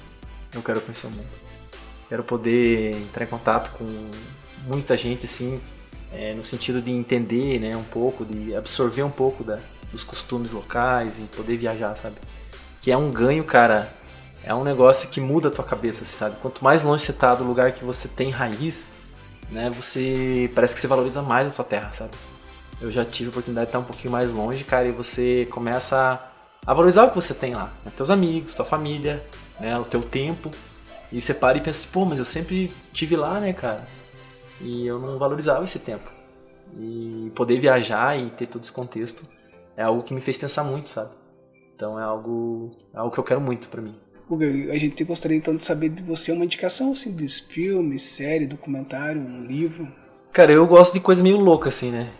Eu quero conhecer o mundo. Quero poder entrar em contato com muita gente, assim, no sentido de entender, né, um pouco, de absorver um pouco dos costumes locais e poder viajar, sabe? Que é um ganho, cara, é um negócio que muda a tua cabeça, sabe? Quanto mais longe você tá do lugar que você tem raiz, né, parece que você valoriza mais a tua terra, sabe? Eu já tive a oportunidade de estar um pouquinho mais longe, cara, e você começa a valorizar o que você tem lá, né? Teus amigos, tua família, né, o teu tempo, e você para e pensa, pô, mas eu sempre tive lá, né, cara, e eu não valorizava esse tempo. E poder viajar e ter todo esse contexto é algo que me fez pensar muito, sabe? Então é algo que eu quero muito pra mim. A gente gostaria então de saber de você uma indicação, assim, de filme, série, documentário, um livro. Cara, eu gosto de coisa meio louca, assim, né?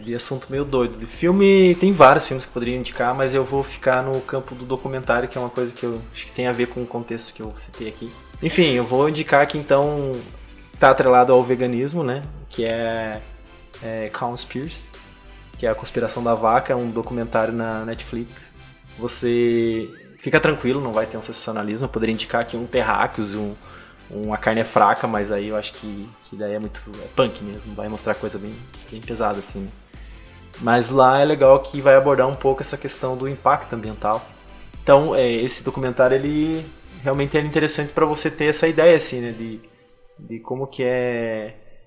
De assunto meio doido. De filme, tem vários filmes que eu poderia indicar, mas eu vou ficar no campo do documentário, que é uma coisa que eu acho que tem a ver com o contexto que eu citei aqui. Enfim, eu vou indicar que então tá atrelado ao veganismo, né? Que é Cowspiracy, que é a conspiração da vaca, é um documentário na Netflix. Você fica tranquilo, não vai ter um sensacionalismo. Eu poderia indicar aqui um Terráqueos, uma carne é fraca, mas aí eu acho que daí é muito punk mesmo, vai mostrar coisa bem pesada assim, né? Mas lá é legal que vai abordar um pouco essa questão do impacto ambiental. Então esse documentário ele realmente é interessante para você ter essa ideia assim, né, de como que é,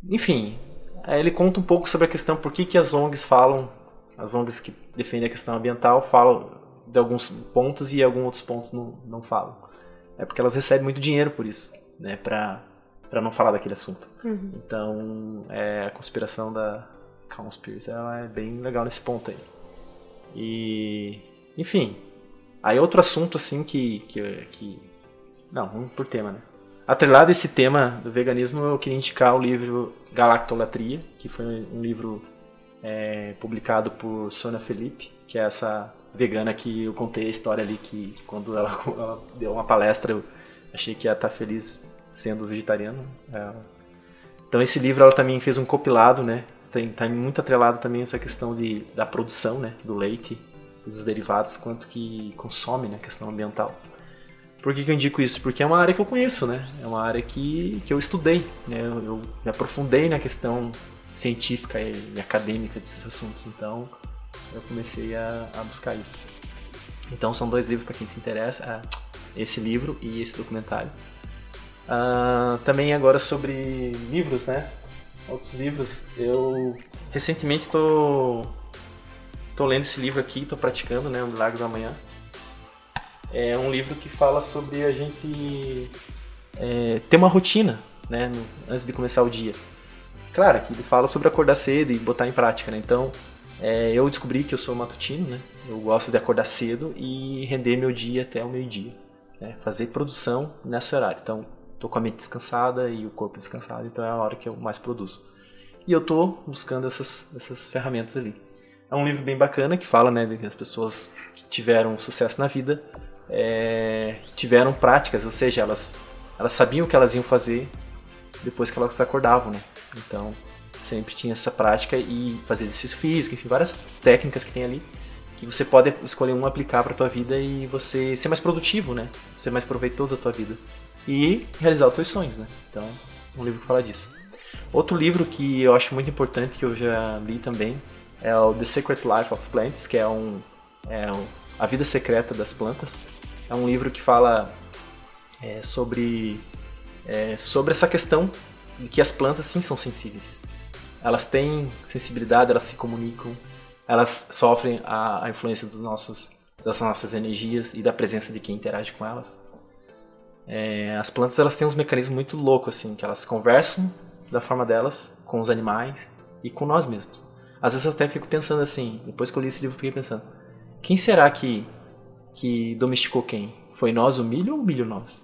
enfim, ele conta um pouco sobre a questão por que as ONGs falam, as ONGs que defendem a questão ambiental falam de alguns pontos e alguns outros pontos não falam. É porque elas recebem muito dinheiro por isso, né, pra não falar daquele assunto. Então, a conspiração da Cowspiracy, ela é bem legal nesse ponto aí. E, enfim, aí outro assunto assim que não, vamos por tema, né. Atrelado a esse tema do veganismo, eu queria indicar o livro Galactolatria, que foi um livro publicado por Sônia Felipe, que é essa vegana que eu contei a história ali, que quando ela deu uma palestra eu achei que ia estar feliz sendo vegetariano. Então esse livro ela também fez um compilado, né? Tá muito atrelado também essa questão da produção, né? Do leite e dos derivados, quanto que consome, né? A questão ambiental. Por que eu indico isso? Porque é uma área que eu conheço, né? É uma área que eu estudei, né? Eu me aprofundei na questão científica e acadêmica desses assuntos, então eu comecei a buscar isso. Então são 2 livros para quem se interessa, esse livro e esse documentário. Também agora sobre livros, né? Outros livros, eu recentemente tô lendo esse livro aqui, tô praticando, né? O Milagre do Amanhã. É um livro que fala sobre a gente ter uma rotina, né? Antes de começar o dia. Claro que ele fala sobre acordar cedo e botar em prática, né? Então, eu descobri que eu sou matutino, né? Eu gosto de acordar cedo e render meu dia até o meio-dia, né? Fazer produção nesse horário. Então, tô com a mente descansada e o corpo descansado, então é a hora que eu mais produzo. E eu tô buscando essas ferramentas ali. É um livro bem bacana que fala, né, de que as pessoas que tiveram sucesso na vida tiveram práticas, ou seja, elas sabiam o que elas iam fazer depois que elas acordavam, né? Então, sempre tinha essa prática e fazer exercício físico, enfim, várias técnicas que tem ali que você pode escolher uma aplicar para a tua vida e você ser mais produtivo, né? Ser mais proveitoso da tua vida e realizar os teus sonhos, né? Então, um livro que fala disso. Outro livro que eu acho muito importante, que eu já li também, é o The Secret Life of Plants, que é A Vida Secreta das Plantas. É um livro que fala sobre essa questão de que as plantas sim são sensíveis. Elas têm sensibilidade, elas se comunicam, elas sofrem a influência das nossas energias e da presença de quem interage com elas. As plantas elas têm uns mecanismos muito loucos, assim, que elas conversam da forma delas com os animais e com nós mesmos. Às vezes eu até fico pensando assim, depois que eu li esse livro eu fiquei pensando, quem será que domesticou quem? Foi nós o milho ou o milho nós?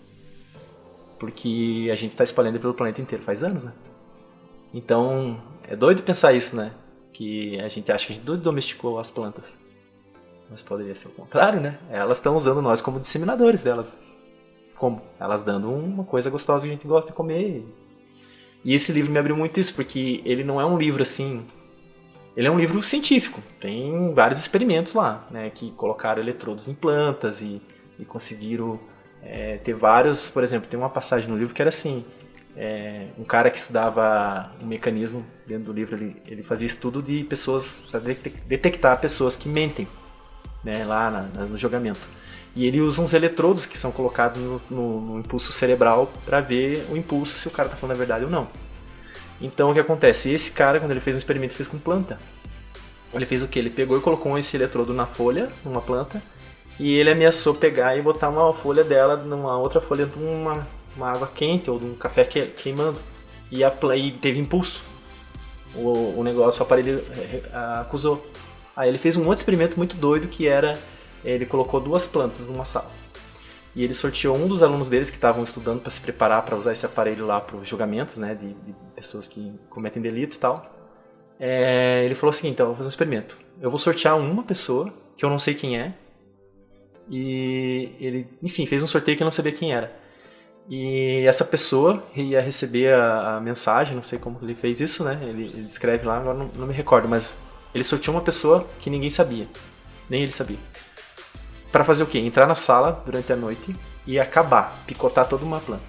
Porque a gente está espalhando pelo planeta inteiro faz anos, né? Então, é doido pensar isso, né? Que a gente acha que a gente domesticou as plantas. Mas poderia ser o contrário, né? Elas estão usando nós como disseminadores delas. Como? Elas dando uma coisa gostosa que a gente gosta de comer. E esse livro me abriu muito isso, porque ele não é um livro assim... Ele é um livro científico. Tem vários experimentos lá, né? Que colocaram eletrodos em plantas e conseguiram ter vários... Por exemplo, tem uma passagem no livro que era assim... um cara que estudava um mecanismo dentro do livro, ele fazia estudo de pessoas, para detectar pessoas que mentem, né, lá no julgamento. E ele usa uns eletrodos que são colocados no impulso cerebral para ver o impulso, se o cara está falando a verdade ou não. Então o que acontece? Esse cara, quando ele fez um experimento, fez com planta. Ele fez o quê? Ele pegou e colocou esse eletrodo na folha, numa planta, e ele ameaçou pegar e botar uma folha dela numa outra folha de uma água quente ou de um café queimando. E teve impulso. O negócio, o aparelho acusou. Aí ele fez um outro experimento muito doido que era... Ele colocou 2 plantas numa sala. E ele sorteou um dos alunos deles que estavam estudando para se preparar para usar esse aparelho lá para os julgamentos, né, de pessoas que cometem delito e tal. Ele falou assim, então, eu vou fazer um experimento. Eu vou sortear uma pessoa, que eu não sei quem é, e ele, enfim, fez um sorteio que eu não sabia quem era. E essa pessoa ia receber a mensagem, não sei como ele fez isso, né? Ele escreve lá, agora não me recordo, mas ele sorteou uma pessoa que ninguém sabia, nem ele sabia. Para fazer o quê? Entrar na sala durante a noite e acabar, picotar toda uma planta.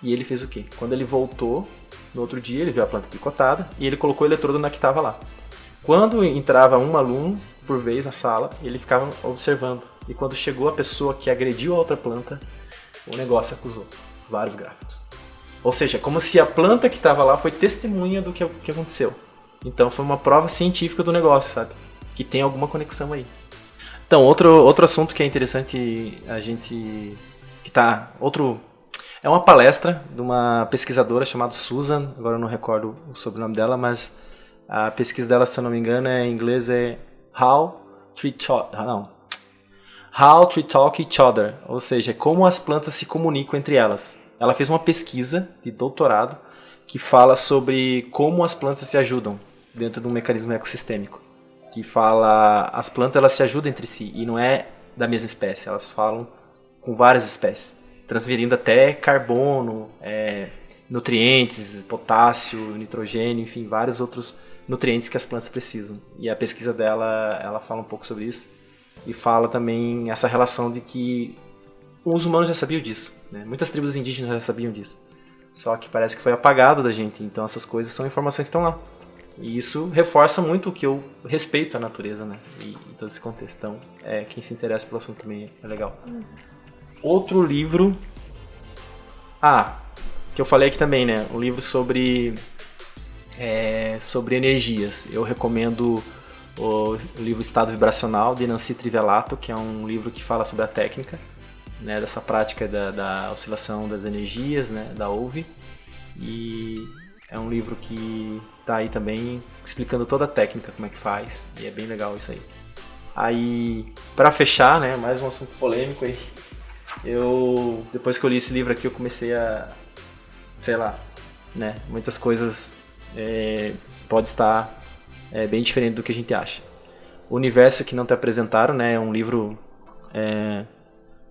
E ele fez o quê? Quando ele voltou, no outro dia, ele viu a planta picotada e ele colocou o eletrodo na que estava lá. Quando entrava um aluno por vez na sala, ele ficava observando. E quando chegou a pessoa que agrediu a outra planta, o negócio acusou vários gráficos. Ou seja, como se a planta que estava lá foi testemunha do que aconteceu. Então foi uma prova científica do negócio, sabe? Que tem alguma conexão aí. Então, outro assunto que é interessante a gente... É uma palestra de uma pesquisadora chamada Susan, agora eu não recordo o sobrenome dela, mas a pesquisa dela, se eu não me engano, em inglês é How Tree Talk Each Other, ou seja, como as plantas se comunicam entre elas. Ela fez uma pesquisa de doutorado que fala sobre como as plantas se ajudam dentro de um mecanismo ecossistêmico. Que fala, as plantas elas se ajudam entre si e não é da mesma espécie, elas falam com várias espécies, transferindo até carbono, nutrientes, potássio, nitrogênio, enfim, vários outros nutrientes que as plantas precisam. E a pesquisa dela, ela fala um pouco sobre isso e fala também essa relação de que os humanos já sabiam disso, né? Muitas tribos indígenas já sabiam disso, só que parece que foi apagado da gente, então essas coisas são informações que estão lá. E isso reforça muito o que eu respeito à natureza, né? E todo esse contexto. Então, quem se interessa pelo assunto também é legal. Outro livro... que eu falei aqui também, né? Um livro sobre energias. Eu recomendo o livro Estado Vibracional, de Nancy Trivelato, que é um livro que fala sobre a técnica, né? Dessa prática da oscilação das energias, né? Da OVE. E é um livro que tá aí também explicando toda a técnica, como é que faz, e é bem legal isso aí. Aí, pra fechar, né, mais um assunto polêmico aí, depois que eu li esse livro aqui, eu comecei a, sei lá, né, muitas coisas pode estar bem diferente do que a gente acha. O Universo que Não Te Apresentaram, né, é um livro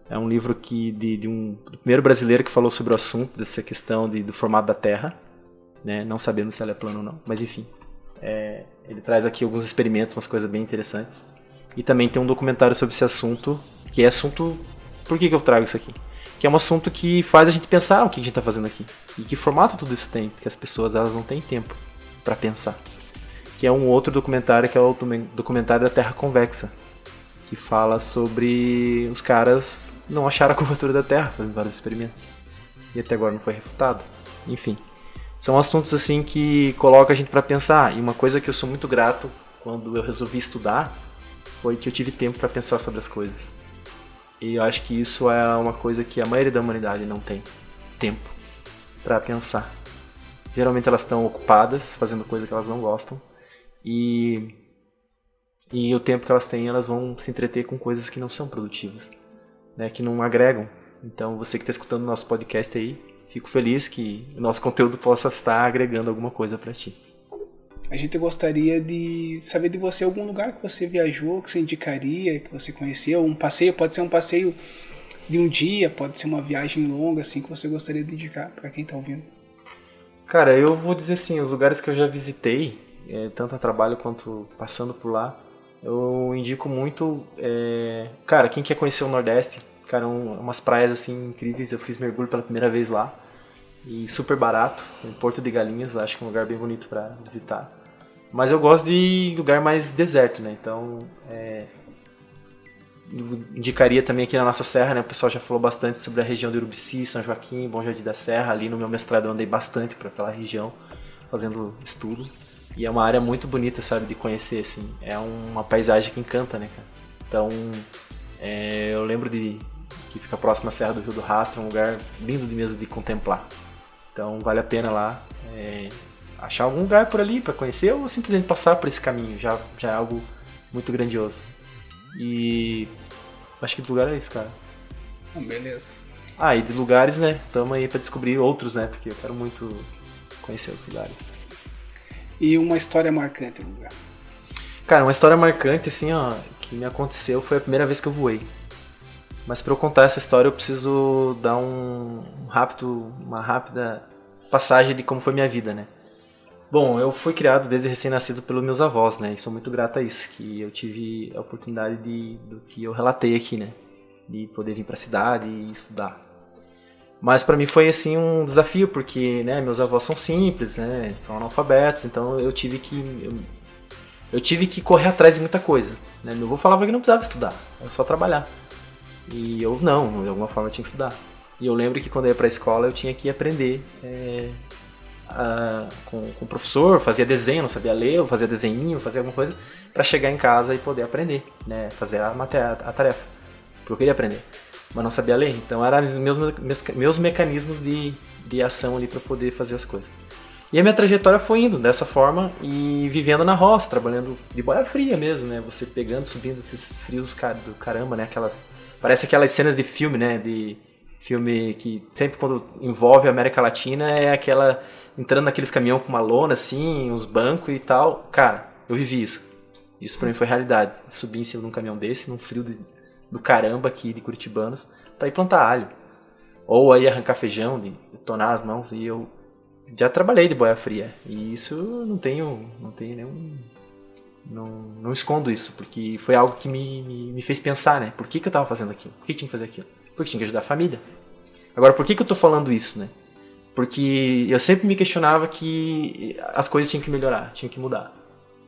do primeiro brasileiro que falou sobre o assunto, dessa questão do formato da Terra. Né? Não sabemos se ela é plana ou não, mas enfim. Ele traz aqui alguns experimentos, umas coisas bem interessantes. E também tem um documentário sobre esse assunto, que é assunto... Por que eu trago isso aqui? Que é um assunto que faz a gente pensar o que a gente está fazendo aqui. E que formato tudo isso tem, porque as pessoas elas não têm tempo para pensar. Que é um outro documentário, que é o documentário da Terra Convexa, que fala sobre os caras não acharam a curvatura da Terra, fazendo vários experimentos. E até agora não foi refutado. Enfim. São assuntos assim que colocam a gente para pensar. E uma coisa que eu sou muito grato quando eu resolvi estudar foi que eu tive tempo para pensar sobre as coisas. E eu acho que isso é uma coisa que a maioria da humanidade não tem tempo para pensar. Geralmente elas estão ocupadas fazendo coisa que elas não gostam. E o tempo que elas têm, elas vão se entreter com coisas que não são produtivas, né? Que não agregam. Então você que está escutando o nosso podcast aí, fico feliz que o nosso conteúdo possa estar agregando alguma coisa para ti. A gente gostaria de saber de você algum lugar que você viajou, que você indicaria, que você conheceu. Um passeio, pode ser um passeio de um dia, pode ser uma viagem longa, assim, que você gostaria de indicar para quem está ouvindo. Cara, eu vou dizer assim, os lugares que eu já visitei, tanto a trabalho quanto passando por lá, eu indico muito, cara, quem quer conhecer o Nordeste, cara, umas praias assim incríveis, eu fiz mergulho pela primeira vez lá, e super barato, em Porto de Galinhas, acho que é um lugar bem bonito para visitar. Mas eu gosto de lugar mais deserto, né, então indicaria também aqui na nossa serra, né, o pessoal já falou bastante sobre a região de Urubici, São Joaquim, Bom Jardim da Serra, ali no meu mestrado eu andei bastante por aquela região, fazendo estudo, e é uma área muito bonita, sabe, de conhecer, assim, é uma paisagem que encanta, né, cara. Então, eu lembro que fica próximo à Serra do Rio do Rastro, um lugar lindo de mesmo de contemplar. Então vale a pena lá achar algum lugar por ali para conhecer ou simplesmente passar por esse caminho, já é algo muito grandioso. E acho que o lugar é isso, cara. Beleza. Ah, e de lugares, né? Tamo aí pra descobrir outros, né? Porque eu quero muito conhecer os lugares. E uma história marcante no lugar. Cara, uma história marcante, assim, ó, que me aconteceu foi a primeira vez que eu voei. Mas pra eu contar essa história eu preciso dar uma rápida passagem de como foi minha vida, né? Bom, eu fui criado desde recém-nascido pelos meus avós, né? E sou muito grato a isso, que eu tive a oportunidade do que eu relatei aqui, né? De poder vir pra cidade e estudar. Mas pra mim foi, assim, um desafio, porque, né, meus avós são simples, né? São analfabetos, então eu tive que correr atrás de muita coisa, né? Meu avô falava que não precisava estudar, era só trabalhar. E eu não, de alguma forma eu tinha que estudar. E eu lembro que quando eu ia pra escola eu tinha que aprender com o professor, fazia desenho, não sabia ler, eu fazia desenhinho, fazia alguma coisa pra chegar em casa e poder aprender, né? Fazer a tarefa, porque eu queria aprender, mas não sabia ler. Então eram os meus mecanismos de ação ali pra poder fazer as coisas. E a minha trajetória foi indo dessa forma e vivendo na roça, trabalhando de boia fria mesmo, né? Você pegando, subindo esses frios do caramba, né? Parece aquelas cenas de filme, né? De filme que sempre quando envolve a América Latina é aquela... entrando naqueles caminhões com uma lona, assim, uns bancos e tal. Cara, eu vivi isso. Isso pra mim foi realidade. Subir em cima de um caminhão desse, num frio do caramba aqui de curitibanos, pra ir plantar alho. Ou aí arrancar feijão, de tonar as mãos. E eu já trabalhei de boia fria. E isso não tenho nenhum... Não escondo isso, porque foi algo que me fez pensar, né? Por que eu tava fazendo aquilo? Por que tinha que fazer aquilo? Porque tinha que ajudar a família. Agora, por que eu tô falando isso, né? Porque eu sempre me questionava que as coisas tinham que melhorar, tinham que mudar,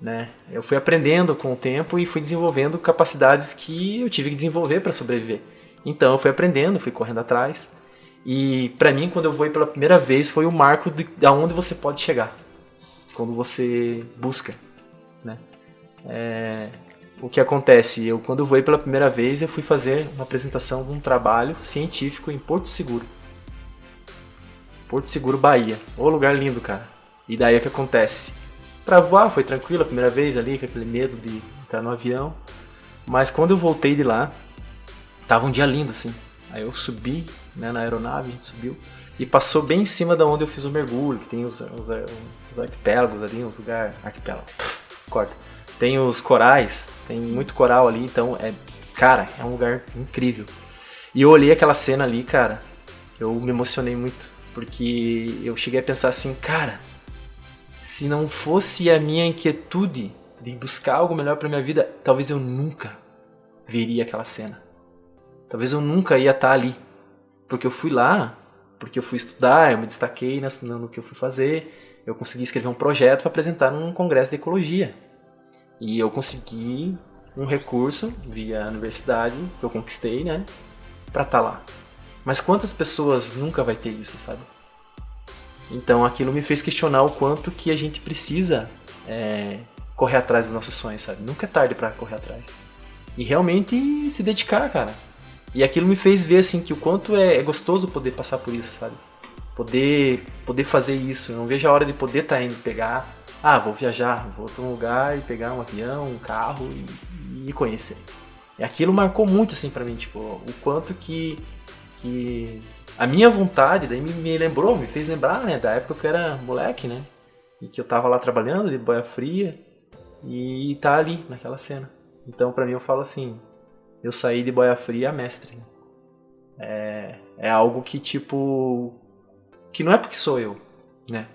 né? Eu fui aprendendo com o tempo e fui desenvolvendo capacidades que eu tive que desenvolver para sobreviver. Então eu fui aprendendo, fui correndo atrás. E para mim, quando eu voei pela primeira vez, foi o marco de aonde você pode chegar. Quando você busca, né? O que acontece? Quando eu voei pela primeira vez, eu fui fazer uma apresentação de um trabalho científico em Porto Seguro. Porto Seguro, Bahia. Ô, lugar lindo, cara. E daí o que acontece? Pra voar foi tranquilo a primeira vez ali, com aquele medo de entrar no avião. Mas quando eu voltei de lá, tava um dia lindo, assim. Aí eu subi, né, na aeronave, a gente subiu. E passou bem em cima da onde eu fiz o mergulho, que tem os arquipélagos ali, uns lugares... Arquipélago. Corta. Tem os corais, tem muito coral ali, então cara, é um lugar incrível. E eu olhei aquela cena ali, cara, eu me emocionei muito, porque eu cheguei a pensar assim, cara, se não fosse a minha inquietude de buscar algo melhor pra minha vida, talvez eu nunca veria aquela cena. Talvez eu nunca ia estar ali, porque eu fui lá, porque eu fui estudar, eu me destaquei no que eu fui fazer, eu consegui escrever um projeto para apresentar num congresso de ecologia. E eu consegui um recurso via a universidade, que eu conquistei, né, pra estar lá. Mas quantas pessoas nunca vai ter isso, sabe? Então aquilo me fez questionar o quanto que a gente precisa correr atrás dos nossos sonhos, sabe? Nunca é tarde pra correr atrás. E realmente se dedicar, cara. E aquilo me fez ver, assim, que o quanto é gostoso poder passar por isso, sabe? Poder fazer isso. Eu não vejo a hora de poder estar indo pegar... vou viajar, vou para um lugar e pegar um avião, um carro e conhecer. E aquilo marcou muito, assim, pra mim, tipo, o quanto que a minha vontade, daí me fez lembrar, né, da época que eu era moleque, né, e que eu tava lá trabalhando de boia fria e tá ali, naquela cena. Então, pra mim, eu falo assim, eu saí de boia fria a mestre, né? É algo que, tipo, que não é porque sou eu, né?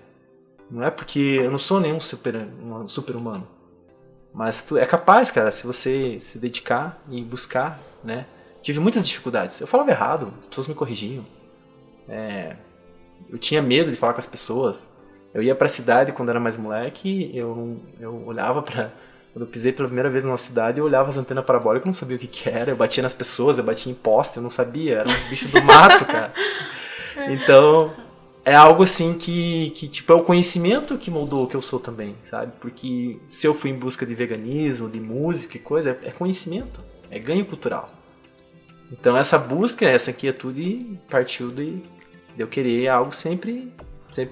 Não é porque eu não sou nenhum super-humano. Mas tu é capaz, cara, se você se dedicar e buscar, né? Tive muitas dificuldades. Eu falava errado, as pessoas me corrigiam. Eu tinha medo de falar com as pessoas. Eu ia pra cidade quando era mais moleque, eu olhava pra... Quando eu pisei pela primeira vez numa cidade, eu olhava as antenas parabólicas, eu não sabia o que era. Eu batia nas pessoas, eu batia em poste, eu não sabia. Era um bicho do mato, cara. Então... é algo assim que tipo, é o conhecimento que moldou o que eu sou também, sabe? Porque se eu fui em busca de veganismo, de música e coisa, é conhecimento, é ganho cultural. Então essa busca, essa inquietude partiu de eu querer algo sempre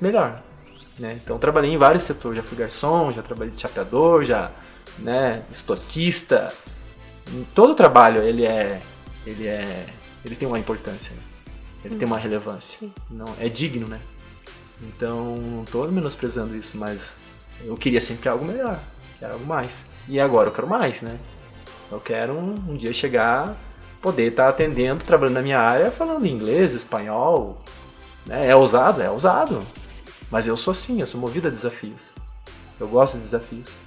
melhor, né? Então eu trabalhei em vários setores, já fui garçom, já trabalhei de chapeador, já, né, estoquista. Todo trabalho ele é ele tem uma importância, né? Ele tem uma relevância. Sim. Não, é digno, né? Então, não tô menosprezando isso, mas eu queria sempre algo melhor, quero algo mais. E agora eu quero mais, né? Eu quero um dia chegar, poder estar atendendo, trabalhando na minha área, falando inglês, espanhol, né? É ousado. Mas eu sou assim, eu sou movido a desafios. Eu gosto de desafios.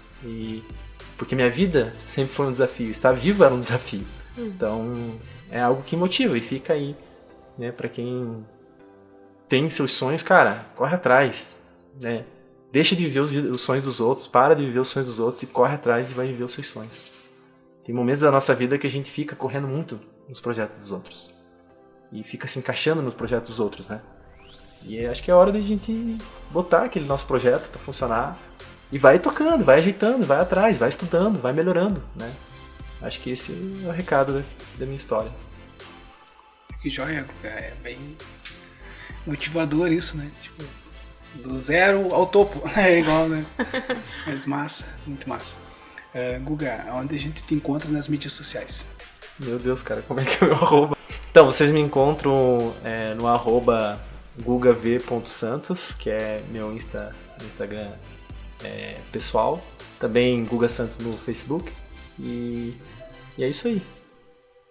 Porque minha vida sempre foi um desafio, estar vivo era um desafio. Então, é algo que motiva e fica aí, né? Pra quem tem seus sonhos, cara, corre atrás, né? Deixa de viver os sonhos dos outros, para de viver os sonhos dos outros e corre atrás e vai viver os seus sonhos. Tem momentos da nossa vida que a gente fica correndo muito nos projetos dos outros. E fica se encaixando nos projetos dos outros, né? E acho que é hora da gente botar aquele nosso projeto para funcionar e vai tocando, vai ajeitando, vai atrás, vai estudando, vai melhorando, né? Acho que esse é o recado da minha história. Que joia, é bem motivador isso, né? Tipo, do zero ao topo, é igual, né? Mas massa, muito massa. Guga, onde a gente te encontra nas mídias sociais? Meu Deus, cara, como é que é o meu arroba? Então, vocês me encontram no arroba gugav.santos, que é meu Instagram pessoal. Também Guga Santos no Facebook. E é isso aí.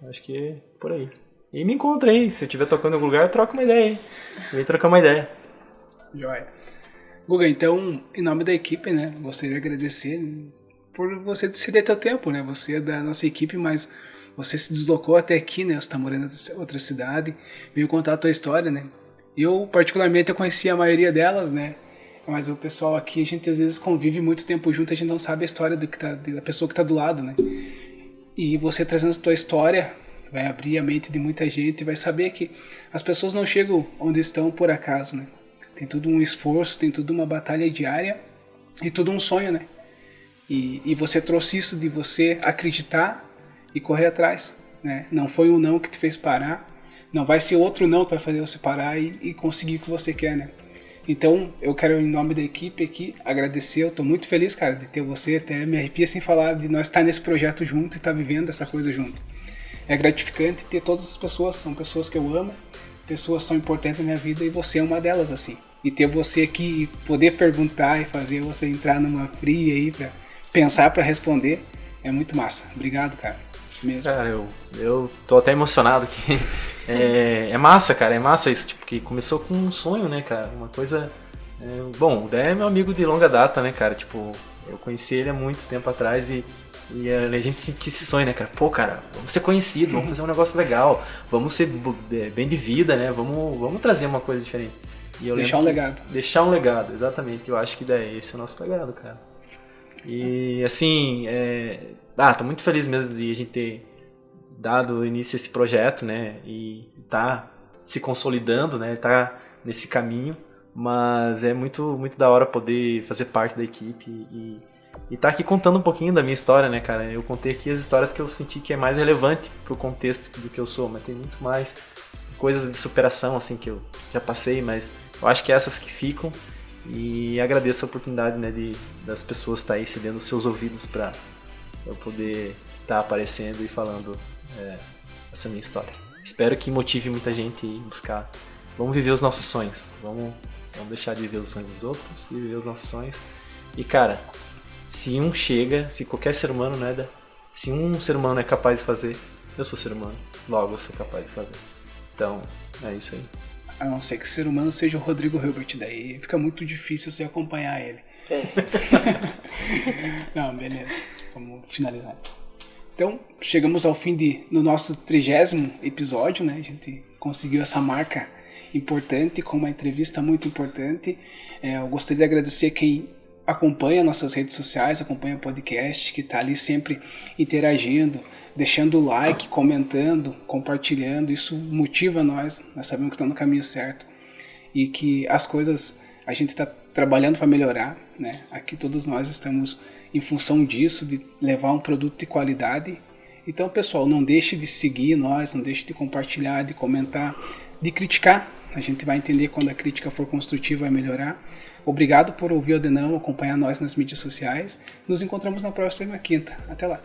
Acho que é por aí. E me encontra aí. Se eu estiver tocando em algum lugar, troca uma ideia aí. Vem trocar uma ideia. Joia. Guga, então, em nome da equipe, né, gostaria de agradecer por você ceder teu tempo, né? Você é da nossa equipe, mas você se deslocou até aqui, né? Você está morando em outra cidade, veio contar a tua história, né? Eu, particularmente, eu conheci a maioria delas, né? Mas o pessoal aqui, a gente às vezes convive muito tempo junto, a gente não sabe a história da pessoa que está do lado, né? E você trazendo a tua história vai abrir a mente de muita gente e vai saber que as pessoas não chegam onde estão por acaso, né? Tem tudo um esforço, tem tudo uma batalha diária e tudo um sonho, né? E você trouxe isso de você acreditar e correr atrás, né? Não foi um não que te fez parar, não vai ser outro não que vai fazer você parar e conseguir o que você quer, né? Então, eu quero, em nome da equipe aqui, agradecer. Eu tô muito feliz, cara, de ter você. Até me arrepia sem falar de nós estar nesse projeto junto e estar vivendo essa coisa junto. É gratificante ter todas as pessoas, são pessoas que eu amo, pessoas são importantes na minha vida e você é uma delas, assim. E ter você aqui e poder perguntar e fazer você entrar numa fria aí pra pensar pra responder é muito massa. Obrigado, cara. Mesmo. Cara, eu tô até emocionado aqui. É massa, cara, é massa isso, tipo, que começou com um sonho, né, cara, uma coisa... bom, o Dé é meu amigo de longa data, né, cara, tipo, eu conheci ele há muito tempo atrás e a gente sentia esse sonho, né, cara, pô, cara, vamos ser conhecidos, vamos fazer um negócio legal, vamos ser bem de vida, né, vamos trazer uma coisa diferente. E eu deixar um legado. Deixar um legado, exatamente, eu acho que daí esse é o nosso legado, cara. E, assim, tô muito feliz mesmo de a gente ter dado início a esse projeto, né, e tá se consolidando, né, tá nesse caminho, mas é muito, muito da hora poder fazer parte da equipe e tá aqui contando um pouquinho da minha história, né, cara. Eu contei aqui as histórias que eu senti que é mais relevante pro contexto do que eu sou, mas tem muito mais coisas de superação, assim, que eu já passei, mas eu acho que é essas que ficam. E agradeço a oportunidade, né, das pessoas estar aí cedendo os seus ouvidos para eu poder estar aparecendo e falando essa minha história. Espero que motive muita gente a buscar. Vamos viver os nossos sonhos. Vamos deixar de viver os sonhos dos outros e viver os nossos sonhos. E, cara, se qualquer ser humano, né, se um ser humano é capaz de fazer, eu sou ser humano. Logo, eu sou capaz de fazer. Então, é isso aí. A não ser que o ser humano seja o Rodrigo Hilbert, daí fica muito difícil você acompanhar ele. Não, beleza. Vamos finalizar. Então, chegamos ao fim no nosso 30º episódio, né? A gente conseguiu essa marca importante, com uma entrevista muito importante. Eu gostaria de agradecer quem acompanha nossas redes sociais, acompanha o podcast, que está ali sempre interagindo, deixando like, comentando, compartilhando. Isso motiva nós sabemos que estamos no caminho certo e que as coisas a gente está trabalhando para melhorar, né? Aqui todos nós estamos em função disso, de levar um produto de qualidade. Então, pessoal, não deixe de seguir nós, não deixe de compartilhar, de comentar, de criticar. A gente vai entender quando a crítica for construtiva, vai melhorar. Obrigado por ouvir o Denão, acompanhar nós nas mídias sociais. Nos encontramos na próxima quinta. Até lá.